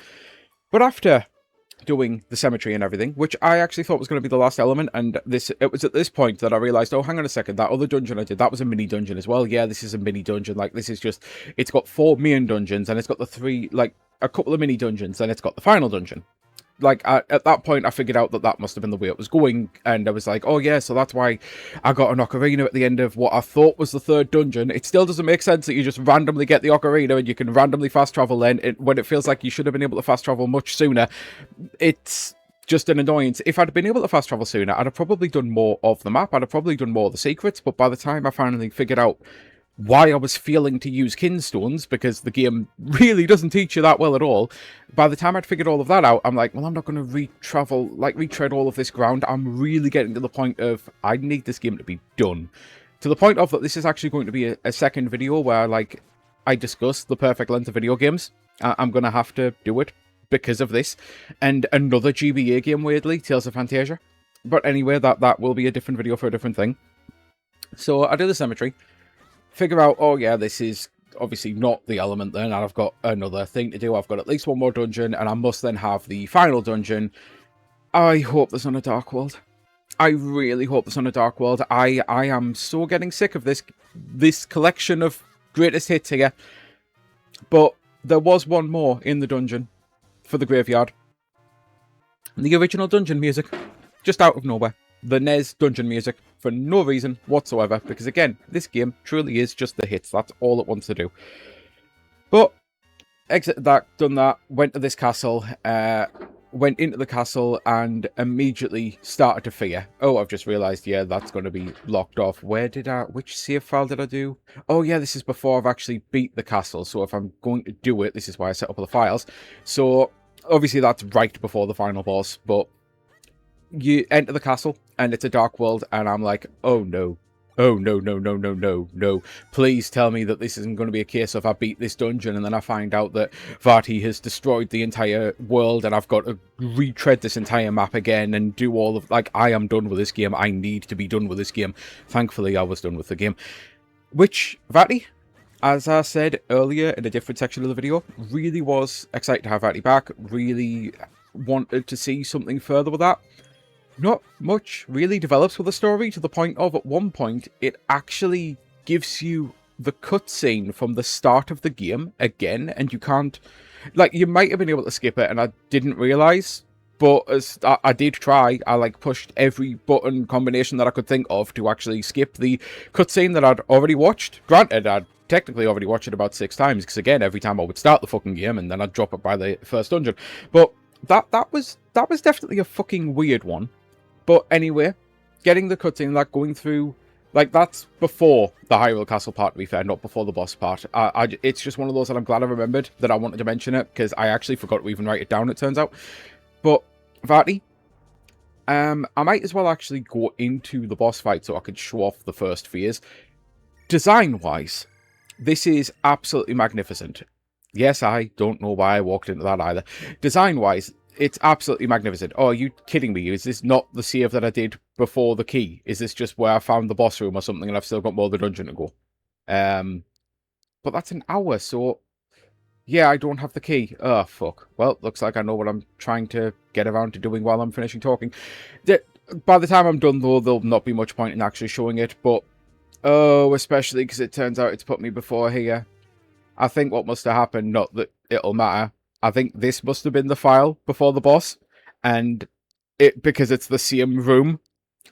S1: But after doing the cemetery and everything, which I actually thought was going to be the last element, and it was at this point that I realised, oh, hang on a second, that other dungeon I did, that was a mini dungeon as well. Yeah, this is a mini dungeon. Like, this is just, it's got 4 main dungeons, and it's got the 3, like, a couple of mini dungeons, and it's got the final dungeon. Like, at that point, I figured out that that must have been the way it was going, and I was like, oh yeah, so that's why I got an ocarina at the end of what I thought was the 3rd dungeon. It still doesn't make sense that you just randomly get the ocarina and you can randomly fast travel then, when it feels like you should have been able to fast travel much sooner. It's just an annoyance. If I'd been able to fast travel sooner, I'd have probably done more of the map, I'd have probably done more of the secrets, but by the time I finally figured out why I was failing to use kinstones, because the game really doesn't teach you that well at all. By the time I'd figured all of that out, I'm like, well, I'm not going to retread all of this ground. I'm really getting to the point of, I need this game to be done. To the point of that this is actually going to be a second video where, like, I discuss the perfect length of video games. I'm going to have to do it because of this. And another GBA game, weirdly, Tales of Fantasia. But anyway, that will be a different video for a different thing. So I do the cemetery. Figure out, oh yeah, this is obviously not the element then, and I've got another thing to do. I've got at least one more dungeon, and I must then have the final dungeon. I hope there's not a Dark World. I really hope there's not a Dark World. I am so getting sick of this collection of greatest hits here. But there was one more in the dungeon for the graveyard. The original dungeon music, just out of nowhere. The NES dungeon music, for no reason whatsoever, because again, this game truly is just the hits. That's all it wants to do. But, exited that, done that, went to this castle, went into the castle, and immediately started to fear. Oh, I've just realised, yeah, that's going to be locked off. Which save file did I do? Oh yeah, this is before I've actually beat the castle, so if I'm going to do it, this is why I set up all the files. So, obviously that's right before the final boss, but you enter the castle, and it's a Dark World, and I'm like, oh no. Oh, no, no, no, no, no, no. Please tell me that this isn't going to be a case of I beat this dungeon, and then I find out that Vati has destroyed the entire world, and I've got to retread this entire map again, and do all of, like, I am done with this game. I need to be done with this game. Thankfully, I was done with the game. Which, Vati, as I said earlier in a different section of the video, really was excited to have Vati back, really wanted to see something further with that. Not much really develops with the story, to the point of, at one point, it actually gives you the cutscene from the start of the game again, and you can't, like, you might have been able to skip it, and I didn't realise, but as I did try, I, like, pushed every button combination that I could think of to actually skip the cutscene that I'd already watched. Granted, I'd technically already watched it about 6 times, because again, every time I would start the fucking game, and then I'd drop it by the first dungeon. But that was definitely a fucking weird one. But anyway, getting the cutscene, like, going through, like, that's before the Hyrule Castle part, to be fair, not before the boss part. It's just one of those that I'm glad I remembered that I wanted to mention it, because I actually forgot to even write it down, it turns out. But, Vati, I might as well actually go into the boss fight so I could show off the first phase. Design-wise, this is absolutely magnificent. Yes, I don't know why I walked into that either. Design-wise, it's absolutely magnificent. Oh, are you kidding me? Is this not the save that I did before the key? Is this just where I found the boss room or something and I've still got more of the dungeon to go? But that's an hour, so yeah, I don't have the key. Oh, fuck. Well, looks like I know what I'm trying to get around to doing while I'm finishing talking. By the time I'm done, though, there'll not be much point in actually showing it, but oh, especially because it turns out it's put me before here. I think what must have happened, not that it'll matter, I think this must have been the file before the boss, and because it's the same room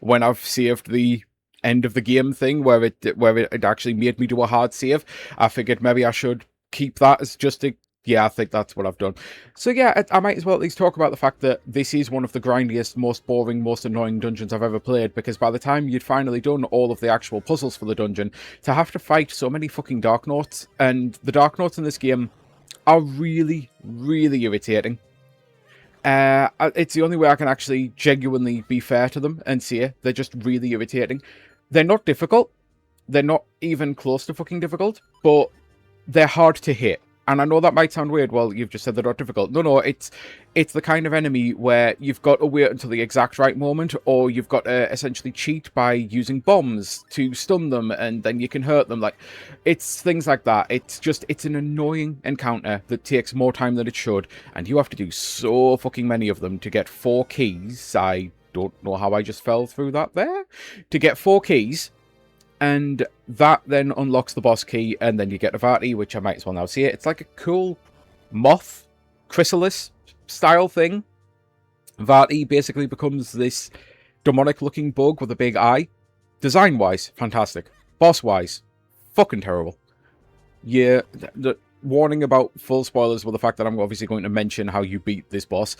S1: when I've saved the end of the game thing where it actually made me do a hard save, I figured maybe I should keep that as just a, yeah, I think that's what I've done. So yeah, I might as well at least talk about the fact that this is one of the grindiest, most boring, most annoying dungeons I've ever played, because by the time you'd finally done all of the actual puzzles for the dungeon, to have to fight so many fucking Dark Notes, and the Dark Notes in this game are really, really irritating. It's the only way I can actually genuinely be fair to them and say they're just really irritating. They're not difficult. They're not even close to fucking difficult, but they're hard to hit. And I know that might sound weird. Well, you've just said they're not difficult. No, it's the kind of enemy where you've got to wait until the exact right moment, or you've got to essentially cheat by using bombs to stun them, and then you can hurt them. Like, it's things like that. It's an annoying encounter that takes more time than it should, and you have to do so fucking many of them to get 4 keys. I don't know how I just fell through that there. To get 4 keys. And that then unlocks the boss key, and then you get a Vati, which I might as well now see it. It's like a cool moth, chrysalis style thing. Vati basically becomes this demonic-looking bug with a big eye. Design-wise, fantastic. Boss-wise, fucking terrible. Yeah, the warning about full spoilers with the fact that I'm obviously going to mention how you beat this boss.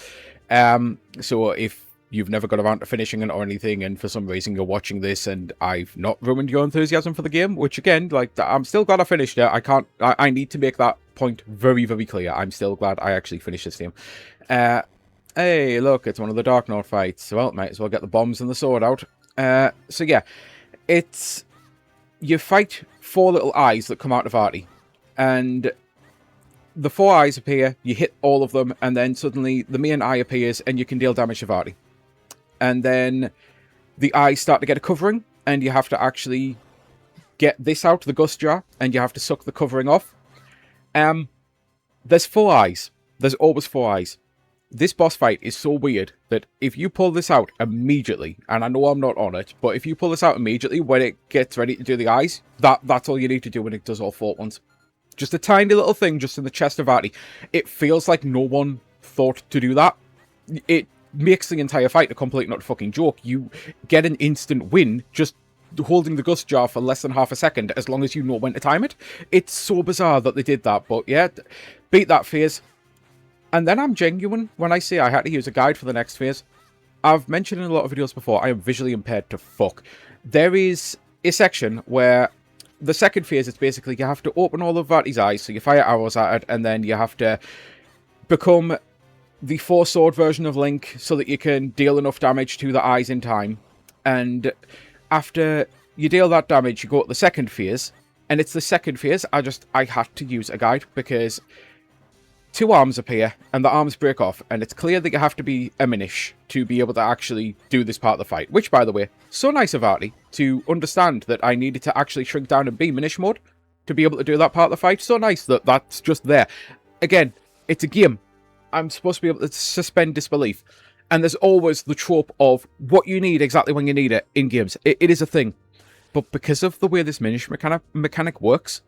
S1: So if you've never got around to finishing it or anything, and for some reason you're watching this and I've not ruined your enthusiasm for the game, which again, like, I'm still glad I finished it. I need to make that point very, very clear. I'm still glad I actually finished this game. Hey, look, it's one of the Dark North fights. Well, might as well get the bombs and the sword out. So yeah, you fight 4 little eyes that come out of Artie, and the 4 eyes appear, you hit all of them, and then suddenly the main eye appears and you can deal damage to Artie. And then the eyes start to get a covering, and you have to actually get this out, the gust jar, and you have to suck the covering off. There's 4 eyes. There's always 4 eyes. This boss fight is so weird that if you pull this out immediately, and I know I'm not on it, but if you pull this out immediately when it gets ready to do the eyes, that's all you need to do when it does all 4 at once. Just a tiny little thing just in the chest of Artie. It feels like no one thought to do that. It makes the entire fight a complete not fucking joke. You get an instant win just holding the gust jar for less than half a second, as long as you know when to time it. It's so bizarre that they did that, but yeah, beat that phase. And then I'm genuine when I say I had to use a guide for the next phase. I've mentioned in a lot of videos before, I am visually impaired to fuck. There is a section where the second phase is basically you have to open all of Vati's eyes, so you fire arrows at it, and then you have to become the 4-sword version of Link so that you can deal enough damage to the eyes in time. And after you deal that damage, you go to the second phase. And it's the second phase, I had to use a guide because 2 arms appear and the arms break off. And it's clear that you have to be a Minish to be able to actually do this part of the fight. Which, by the way, so nice of Artie to understand that I needed to actually shrink down and be Minish mode to be able to do that part of the fight. So nice that that's just there. Again, it's a game. I'm supposed to be able to suspend disbelief. And there's always the trope of what you need exactly when you need it in games. It is a thing. But because of the way this Minish mechanic works,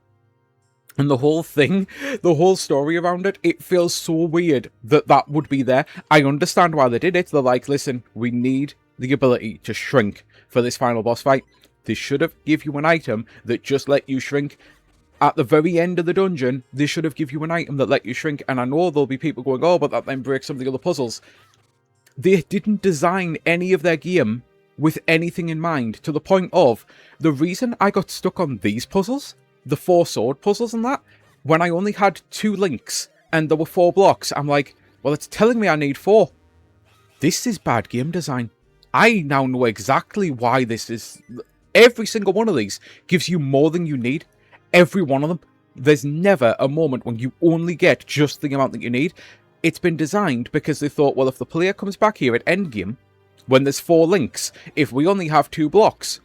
S1: and the whole thing, the whole story around it, it feels so weird that that would be there. I understand why they did it. They're like, listen, we need the ability to shrink for this final boss fight. They should have give you an item that just let you shrink. At the very end of the dungeon, they should have give you an item that let you shrink. And I know there'll be people going, oh, but that then breaks some of the other puzzles. They didn't design any of their game with anything in mind, to the point of the reason I got stuck on these puzzles, the 4-sword puzzles and that, when I only had 2 links and there were 4 blocks, I'm like, well, it's telling me I need 4. This is bad game design. I now know exactly why this is. Every single one of these gives you more than you need. Every one of them. There's never a moment when you only get just the amount that you need. It's been designed because they thought, well, if the player comes back here at endgame, when there's 4 links, if we only have 2 blocks,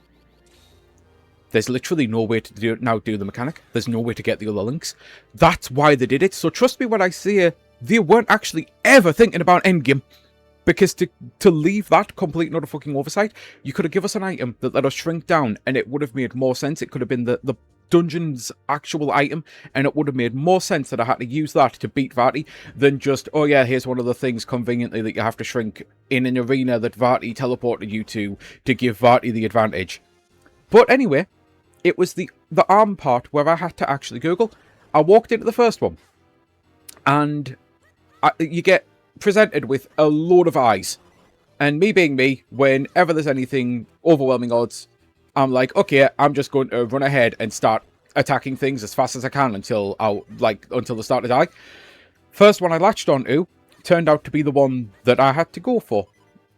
S1: there's literally no way to do the mechanic. There's no way to get the other links. That's why they did it. So trust me when I say they weren't actually ever thinking about endgame. Because to leave that complete not a fucking oversight, you could have given us an item that let us shrink down, and it would have made more sense. It could have been the dungeon's actual item, and it would have made more sense that I had to use that to beat Vati than just, oh yeah, here's one of the things conveniently that you have to shrink in an arena that Vati teleported you to give Vati the advantage. But anyway, it was the arm part where I had to actually Google. I walked into the first one, and you get presented with a load of eyes. And me being me, whenever there's anything overwhelming odds, I'm like, okay, I'm just going to run ahead and start attacking things as fast as I can until they start to die. First one I latched onto turned out to be the one that I had to go for.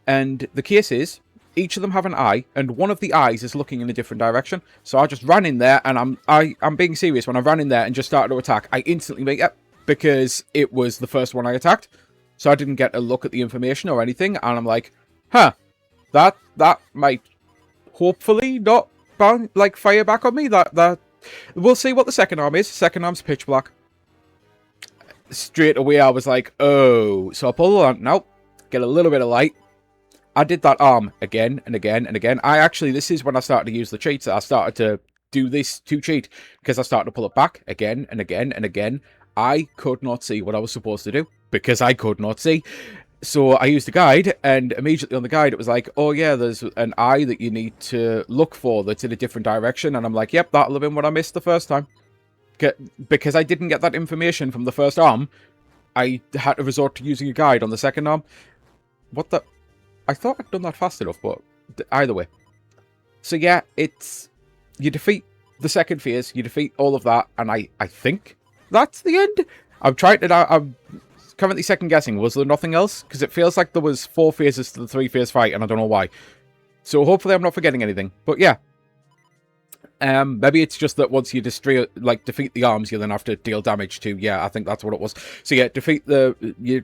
S1: And the case is, each of them have an eye, and one of the eyes is looking in a different direction. So I just ran in there, and I'm being serious. When I ran in there and just started to attack, I instantly make it because it was the first one I attacked. So I didn't get a look at the information or anything, and I'm like, huh, that might hopefully not fire back on me. That we'll see what the second arm is. Second arm's pitch black. Straight away I was like, oh. So I pull the lantern out, get a little bit of light. I did that arm again and again and again. This is when I started to use the cheats. I started to do this to cheat because I started to pull it back again and again and again. I could not see what I was supposed to do because I could not see. So I used the guide, and immediately on the guide it was like, oh yeah, there's an eye that you need to look for that's in a different direction. And I'm like, yep, that'll have been what I missed the first time. Because I didn't get that information from the first arm, I had to resort to using a guide on the second arm. What the... I thought I'd done that fast enough, but either way. So yeah, it's... You defeat the second phase, you defeat all of that, and I think that's the end. I'm currently second guessing. Was there nothing else? Because it feels like there was 4 phases to the 3-phase fight, and I don't know why. So hopefully I'm not forgetting anything. But yeah. Maybe it's just that once you defeat the arms, you then have to deal damage to. Yeah, I think that's what it was. So yeah, you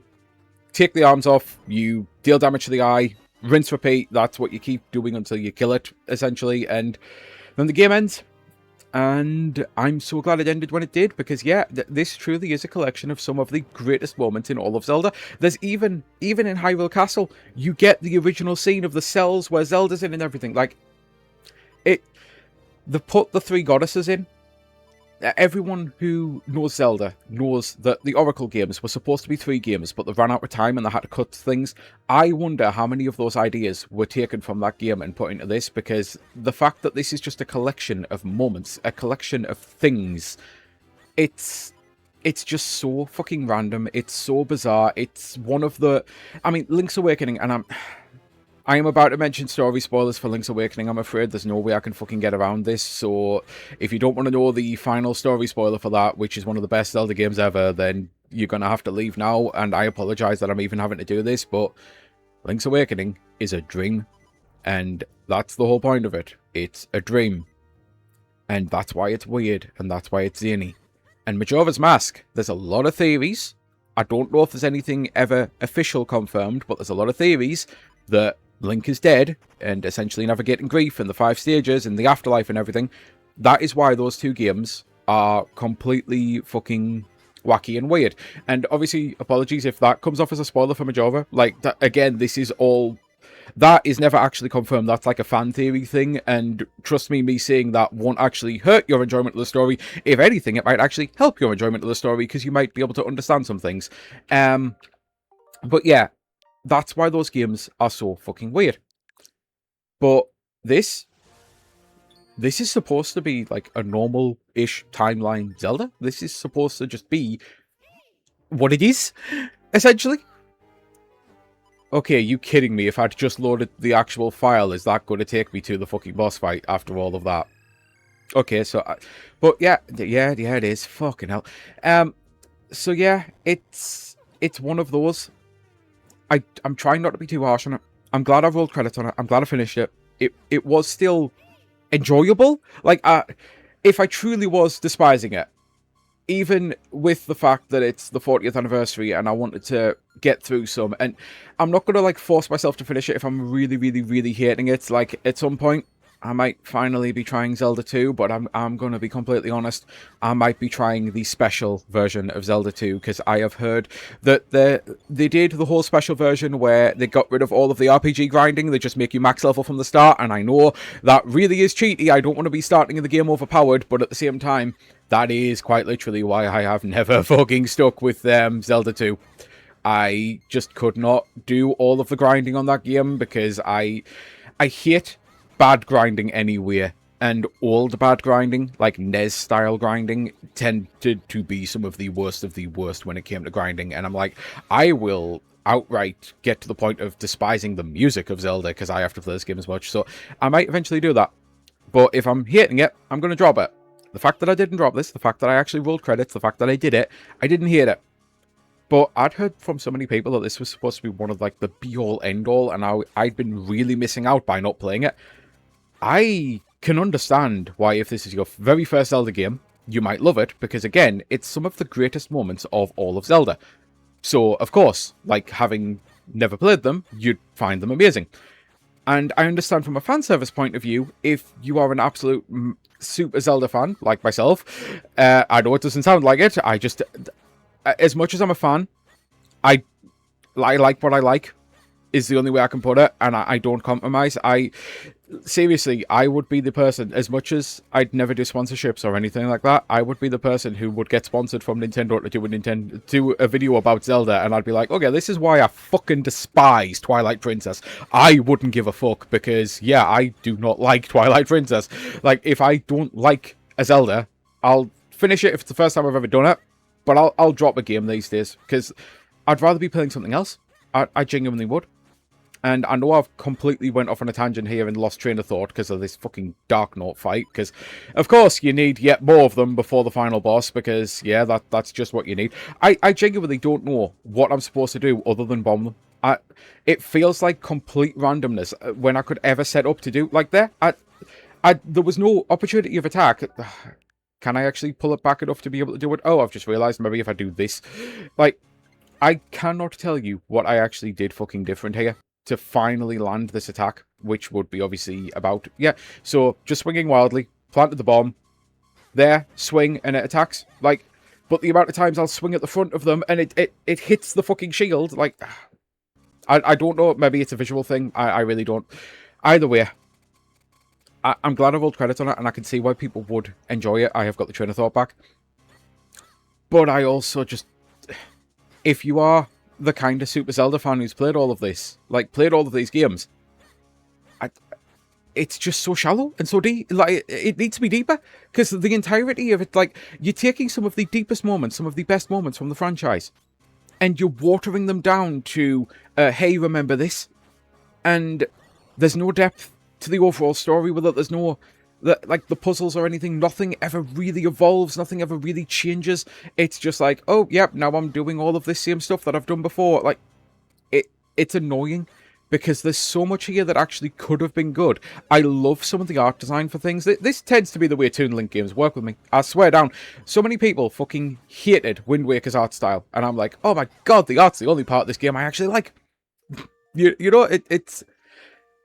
S1: take the arms off, you deal damage to the eye, rinse, repeat. That's what you keep doing until you kill it, essentially. And then the game ends. And I'm so glad it ended when it did, because yeah, this truly is a collection of some of the greatest moments in all of Zelda. There's even in Hyrule Castle, you get the original scene of the cells where Zelda's in and everything. Like, they put the 3 goddesses in. Everyone who knows Zelda knows that the Oracle games were supposed to be 3 games, but they ran out of time and they had to cut things. I wonder how many of those ideas were taken from that game and put into this, because the fact that this is just a collection of moments, a collection of things, it's just so fucking random. It's so bizarre. It's one of the... I mean, Link's Awakening, and I am about to mention story spoilers for Link's Awakening. I'm afraid there's no way I can fucking get around this. So if you don't want to know the final story spoiler for that, which is one of the best Zelda games ever, then you're going to have to leave now. And I apologize that I'm even having to do this, but Link's Awakening is a dream. And that's the whole point of it. It's a dream. And that's why it's weird. And that's why it's zany. And Majora's Mask, there's a lot of theories. I don't know if there's anything ever official confirmed, but there's a lot of theories that Link is dead and essentially navigating grief and the 5 stages and the afterlife and everything. That is why those 2 games are completely fucking wacky and weird. And obviously, apologies if that comes off as a spoiler for Majora. Like, that, again, this is all... That is never actually confirmed. That's like a fan theory thing. And trust me saying that won't actually hurt your enjoyment of the story. If anything, it might actually help your enjoyment of the story, because you might be able to understand some things. But yeah. That's why those games are so fucking weird. But this is supposed to be like a normal-ish timeline Zelda. This is supposed to just be what it is, essentially. Okay, are you kidding me? If I'd just loaded the actual file, is that going to take me to the fucking boss fight after all of that? Okay, so... but yeah, it is. Fucking hell. So yeah, it's one of those... I'm trying not to be too harsh on it. I'm glad I rolled credits on it. I'm glad I finished it. It was still enjoyable. Like, if I truly was despising it, even with the fact that it's the 40th anniversary and I wanted to get through some, and I'm not going to, like, force myself to finish it if I'm really, really, really hating it. Like, at some point, I might finally be trying Zelda 2, but I'm going to be completely honest. I might be trying the special version of Zelda 2, because I have heard that they did the whole special version where they got rid of all of the RPG grinding. They just make you max level from the start, and I know that really is cheaty. I don't want to be starting in the game overpowered, but at the same time, that is quite literally why I have never fucking stuck with Zelda 2. I just could not do all of the grinding on that game, because I hate bad grinding anywhere, and old bad grinding, like NES style grinding, tended to be some of the worst when it came to grinding. And I'm like, I will outright get to the point of despising the music of Zelda because I have to play this game as much. So I might eventually do that, but if I'm hating it, I'm going to drop it. The fact that I didn't drop this, the fact that I actually rolled credits, the fact that I did it, I didn't hate it. But I'd heard from so many people that this was supposed to be one of like the be-all end-all, and I'd been really missing out by not playing it. I can understand why, if this is your very first Zelda game, you might love it, because again, it's some of the greatest moments of all of Zelda. So, of course, like, having never played them, you'd find them amazing. And I understand from a fan service point of view, if you are an absolute super Zelda fan, like myself, I know it doesn't sound like it, I just, as much as I'm a fan, I like what I like, is the only way I can put it, and I don't compromise. Seriously, I would be the person, as much as I'd never do sponsorships or anything like that, I would be the person who would get sponsored from Nintendo to do a video about Zelda, and I'd be like, okay, this is why I fucking despise Twilight Princess. I wouldn't give a fuck, because, yeah, I do not like Twilight Princess. Like, if I don't like a Zelda, I'll finish it if it's the first time I've ever done it, but I'll drop a game these days, because I'd rather be playing something else. I genuinely would. And I know I've completely went off on a tangent here and lost train of thought because of this fucking Dark Note fight. Because, of course, you need yet more of them before the final boss. Because, yeah, that's just what you need. I genuinely don't know what I'm supposed to do other than bomb them. It feels like complete randomness when I could ever set up to do like that. There was no opportunity of attack. Can I actually pull it back enough to be able to do it? Oh, I've just realised maybe if I do this. Like, I cannot tell you what I actually did fucking different here to finally land this attack, which would be obviously about, yeah, so just swinging wildly, planted the bomb, there, swing, and it attacks, like, but the amount of times I'll swing at the front of them, and it hits the fucking shield, like, I don't know, maybe it's a visual thing, I really don't. Either way, I'm glad I've rolled credits on it, and I can see why people would enjoy it. I have got the train of thought back. But I also just, if you are the kind of Super Zelda fan who's played all of this, like, played all of these games, it's just so shallow and so deep. Like, it needs to be deeper, because the entirety of it, like, you're taking some of the deepest moments, some of the best moments from the franchise, and you're watering them down to, hey, remember this? And there's no depth to the overall story with it. There's no, like, the puzzles or anything, nothing ever really evolves, nothing ever really changes. It's just like, oh, yep, now I'm doing all of this same stuff that I've done before. Like, it's annoying, because there's so much here that actually could have been good. I love some of the art design for things. This tends to be the way Toon Link games work with me. I swear down. So many people fucking hated Wind Waker's art style, and I'm like, oh my god, the art's the only part of this game I actually like. You know,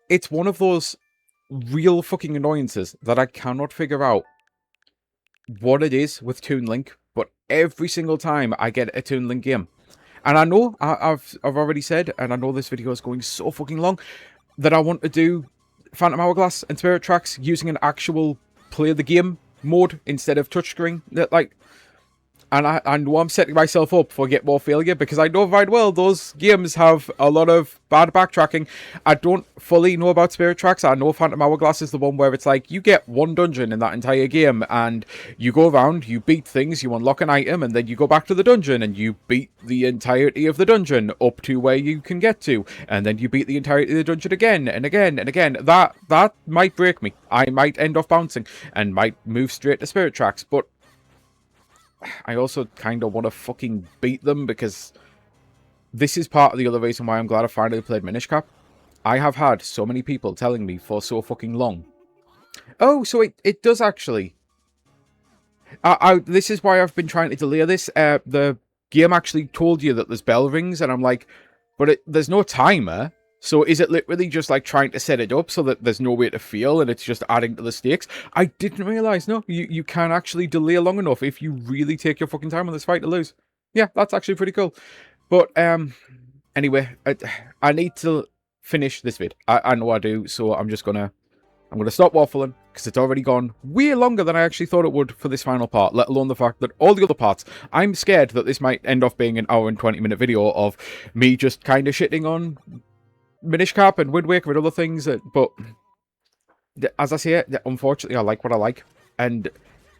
S1: it's one of those real fucking annoyances that I cannot figure out what it is with Toon Link, but every single time I get a Toon Link game, and I know I've already said, and I know this video is going so fucking long, that I want to do Phantom Hourglass and Spirit Tracks using an actual play the game mode instead of touchscreen. Like, and I know I'm setting myself up for Get More failure, because I know very well those games have a lot of bad backtracking. I don't fully know about Spirit Tracks. I know Phantom Hourglass is the one where it's like, you get one dungeon in that entire game, and you go around, you beat things, you unlock an item, and then you go back to the dungeon, and you beat the entirety of the dungeon up to where you can get to, and then you beat the entirety of the dungeon again, and again, and again. That might break me. I might end off bouncing, and might move straight to Spirit Tracks, but I also kind of want to fucking beat them, because this is part of the other reason why I'm glad I finally played Minish Cap. I have had so many people telling me for so fucking long, oh, so it does actually. This is why I've been trying to delay this. The game actually told you that there's bell rings, and I'm like, but there's no timer. So is it literally just like trying to set it up so that there's no way to feel, and it's just adding to the stakes? I didn't realise, no, you can actually delay long enough if you really take your fucking time on this fight to lose. Yeah, that's actually pretty cool. But, anyway, I need to finish this vid. I know I do, so I'm gonna stop waffling, because it's already gone way longer than I actually thought it would for this final part, let alone the fact that all the other parts, I'm scared that this might end up being an hour and 20-minute video of me just kind of shitting on Minish Cap and Wind Waker and other things, but as I say, unfortunately, I like what I like, and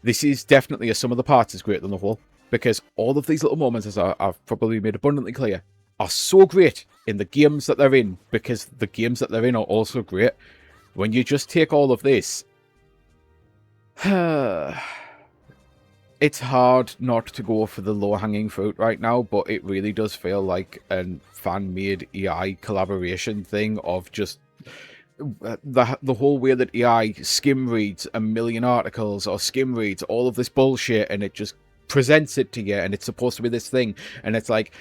S1: this is definitely, a sum of the parts is greater than the whole, because all of these little moments, as I've probably made abundantly clear, are so great in the games that they're in, because the games that they're in are also great. When you just take all of this, it's hard not to go for the low-hanging fruit right now, but it really does feel like a fan-made AI collaboration thing of just the whole way that AI skim reads a million articles or skim reads all of this bullshit, and it just presents it to you, and it's supposed to be this thing, and it's like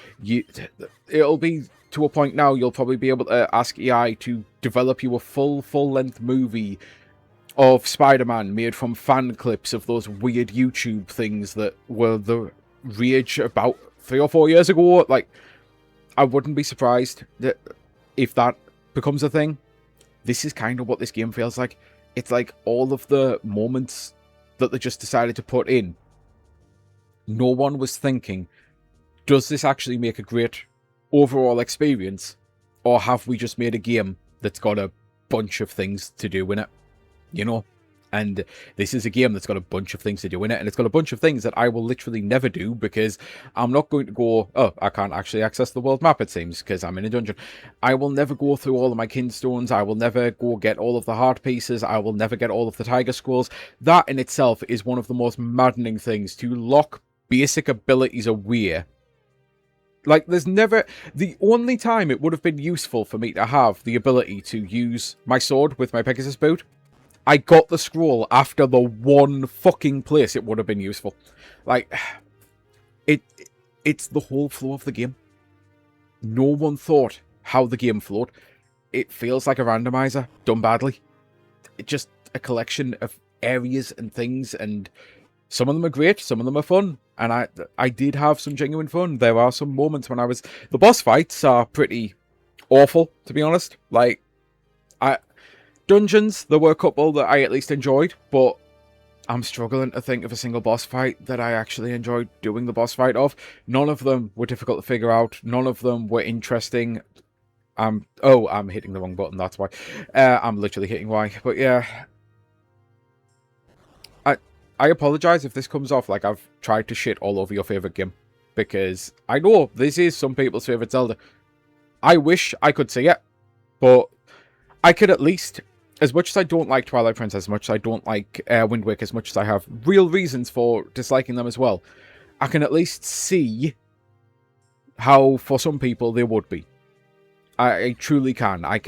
S1: it'll be to a point now you'll probably be able to ask AI to develop you a full-length movie of Spider-Man made from fan clips of those weird YouTube things that were the rage about 3 or 4 years ago. Like, I wouldn't be surprised that if that becomes a thing. This is kind of what this game feels like. It's like all of the moments that they just decided to put in. No one was thinking, does this actually make a great overall experience? Or have we just made a game that's got a bunch of things to do in it? You know? And this is a game that's got a bunch of things to do in it, and it's got a bunch of things that I will literally never do, because I'm not going to go, oh, I can't actually access the world map, it seems, because I'm in a dungeon. I will never go through all of my kinstones. I will never go get all of the heart pieces. I will never get all of the tiger scrolls. That in itself is one of the most maddening things, to lock basic abilities away. Like, there's never... The only time it would have been useful for me to have the ability to use my sword with my Pegasus boot, I got the scroll after the one fucking place it would have been useful. Like, it's the whole flow of the game. No one thought how the game flowed. It feels like a randomizer done badly. It's just a collection of areas and things, and some of them are great, some of them are fun. And I did have some genuine fun. There are some moments when I was... The boss fights are pretty awful, to be honest. Like, Dungeons, there were a couple that I at least enjoyed, but I'm struggling to think of a single boss fight that I actually enjoyed doing the boss fight of. None of them were difficult to figure out. None of them were interesting. I'm hitting the wrong button, that's why. I'm literally hitting Y. But yeah, I apologize if this comes off like I've tried to shit all over your favourite game, because I know this is some people's favourite Zelda. I wish I could see it, but I could at least... As much as I don't like Twilight Princess, as much as I don't like Wind Waker, as much as I have real reasons for disliking them as well, I can at least see how, for some people, they would be. I truly can. I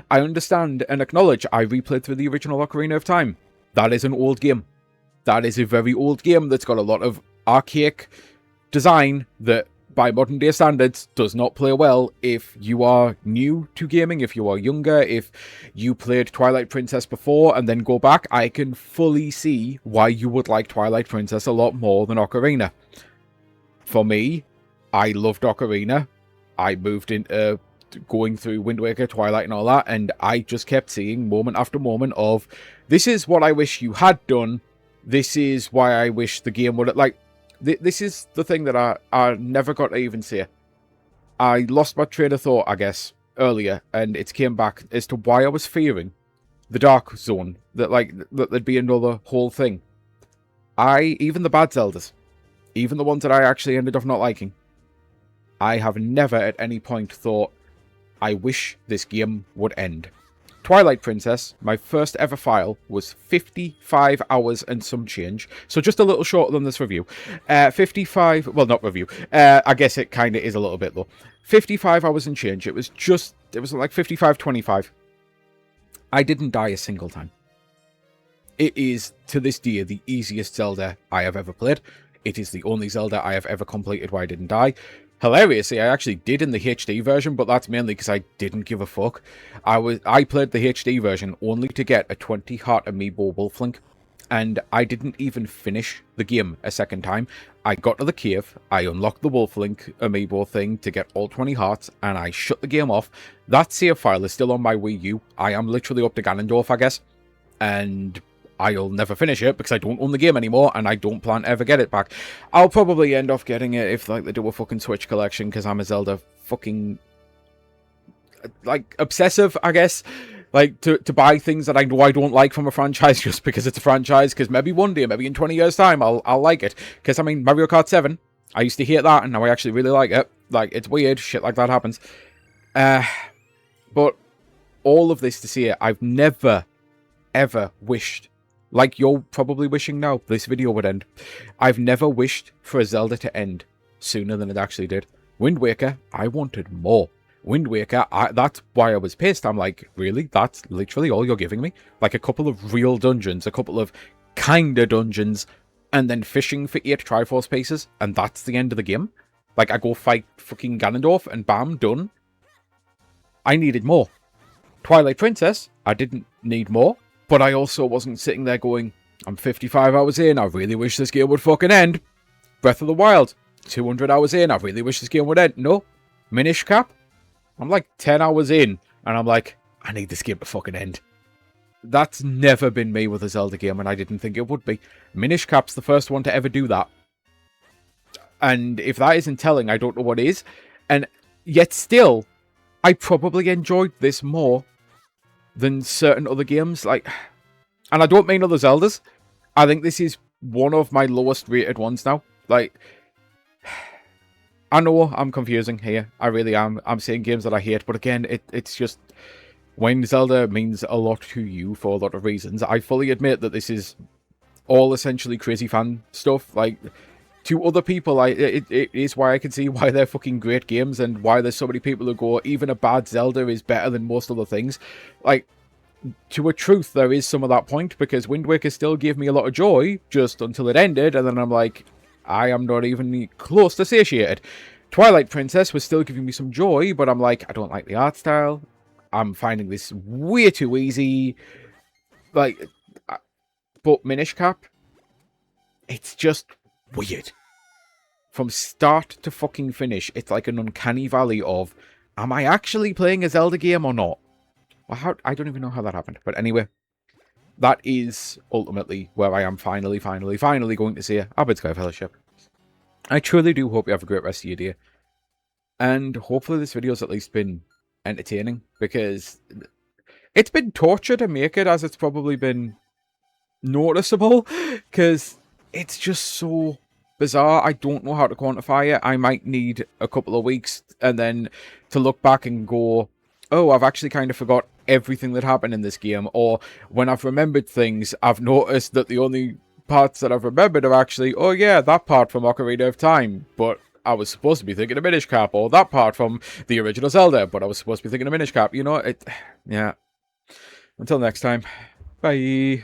S1: understand and acknowledge I replayed through the original Ocarina of Time. That is an old game. That is a very old game that's got a lot of archaic design that, by modern day standards, does not play well if you are new to gaming, if you are younger, if you played Twilight Princess before and then go back. I can fully see why you would like Twilight Princess a lot more than Ocarina. For me, I loved Ocarina. I moved into going through Wind Waker, Twilight and all that, and I just kept seeing moment after moment of, this is what I wish you had done, this is why I wish the game would... Like, this is the thing that I never got to even say. I lost my train of thought, I guess, earlier, and it came back as to why I was fearing the Dark Zone. That there'd be another whole thing. Even the bad Zeldas, even the ones that I actually ended up not liking, I have never at any point thought, I wish this game would end. Twilight Princess, my first ever file, was 55 hours and some change. So just a little shorter than this review. 55... Well, not review. I guess it kind of is a little bit, though. 55 hours and change. It was like 55-25. I didn't die a single time. It is, to this day, the easiest Zelda I have ever played. It is the only Zelda I have ever completed where I didn't die. Hilariously, I actually did in the HD version, but that's mainly because I didn't give a fuck. I played the HD version only to get a 20 heart amiibo Wolflink, and I didn't even finish the game a second time. I got to the cave, I unlocked the Wolflink amiibo thing to get all 20 hearts, and I shut the game off. That save file is still on my Wii U. I am literally up to Ganondorf, I guess, and I'll never finish it because I don't own the game anymore, and I don't plan to ever get it back. I'll probably end off getting it if they do a fucking Switch collection, because I'm a Zelda fucking obsessive, I guess. Like, to buy things that I know I don't like from a franchise just because it's a franchise, because maybe one day, maybe in 20 years time, I'll like it. Because, I mean, Mario Kart 7, I used to hate that, and now I actually really like it. Like, it's weird, shit like that happens. But all of this to say, I've never, ever wished Like you're probably wishing now this video would end. I've never wished for a Zelda to end sooner than it actually did. Wind Waker, I wanted more. Wind Waker, that's why I was pissed. I'm like, really? That's literally all you're giving me? Like a couple of real dungeons, a couple of kinda dungeons, and then fishing for 8 Triforce Paces, and that's the end of the game? Like, I go fight fucking Ganondorf, and bam, done. I needed more. Twilight Princess, I didn't need more. But I also wasn't sitting there going, I'm 55 hours in, I really wish this game would fucking end. Breath of the Wild, 200 hours in, I really wish this game would end. No. Minish Cap, I'm like 10 hours in, and I'm like, I need this game to fucking end. That's never been me with a Zelda game, and I didn't think it would be. Minish Cap's the first one to ever do that. And if that isn't telling, I don't know what is. And yet still, I probably enjoyed this more than certain other games. Like, and I don't mean other Zeldas. I think this is one of my lowest rated ones now. Like, I know I'm confusing here. I really am. I'm saying games that I hate, but again, it's just when Zelda means a lot to you for a lot of reasons. I fully admit that this is all essentially crazy fan stuff. Like, to other people, it is why I can see why they're fucking great games and why there's so many people who go, even a bad Zelda is better than most other things. Like, to a truth, there is some of that point, because Wind Waker still gave me a lot of joy, just until it ended, and then I'm like, I am not even close to satiated. Twilight Princess was still giving me some joy, but I'm like, I don't like the art style. I'm finding this way too easy. Like, but Minish Cap, it's just weird. From start to fucking finish, it's like an uncanny valley of, am I actually playing a Zelda game or not? Well, I don't even know how that happened. But anyway, that is ultimately where I am finally going to say Abbott's Sky Fellowship. I truly do hope you have a great rest of your day. And hopefully this video's at least been entertaining, because it's been torture to make it, as it's probably been noticeable, because it's just so bizarre. I don't know how to quantify it. I might need a couple of weeks and then to look back and go, oh, I've actually kind of forgot everything that happened in this game. Or when I've remembered things, I've noticed that the only parts that I've remembered are actually, oh yeah, that part from Ocarina of Time, but I was supposed to be thinking of Minish Cap, or that part from the original Zelda, but I was supposed to be thinking of Minish Cap. You know, yeah. Until next time, bye.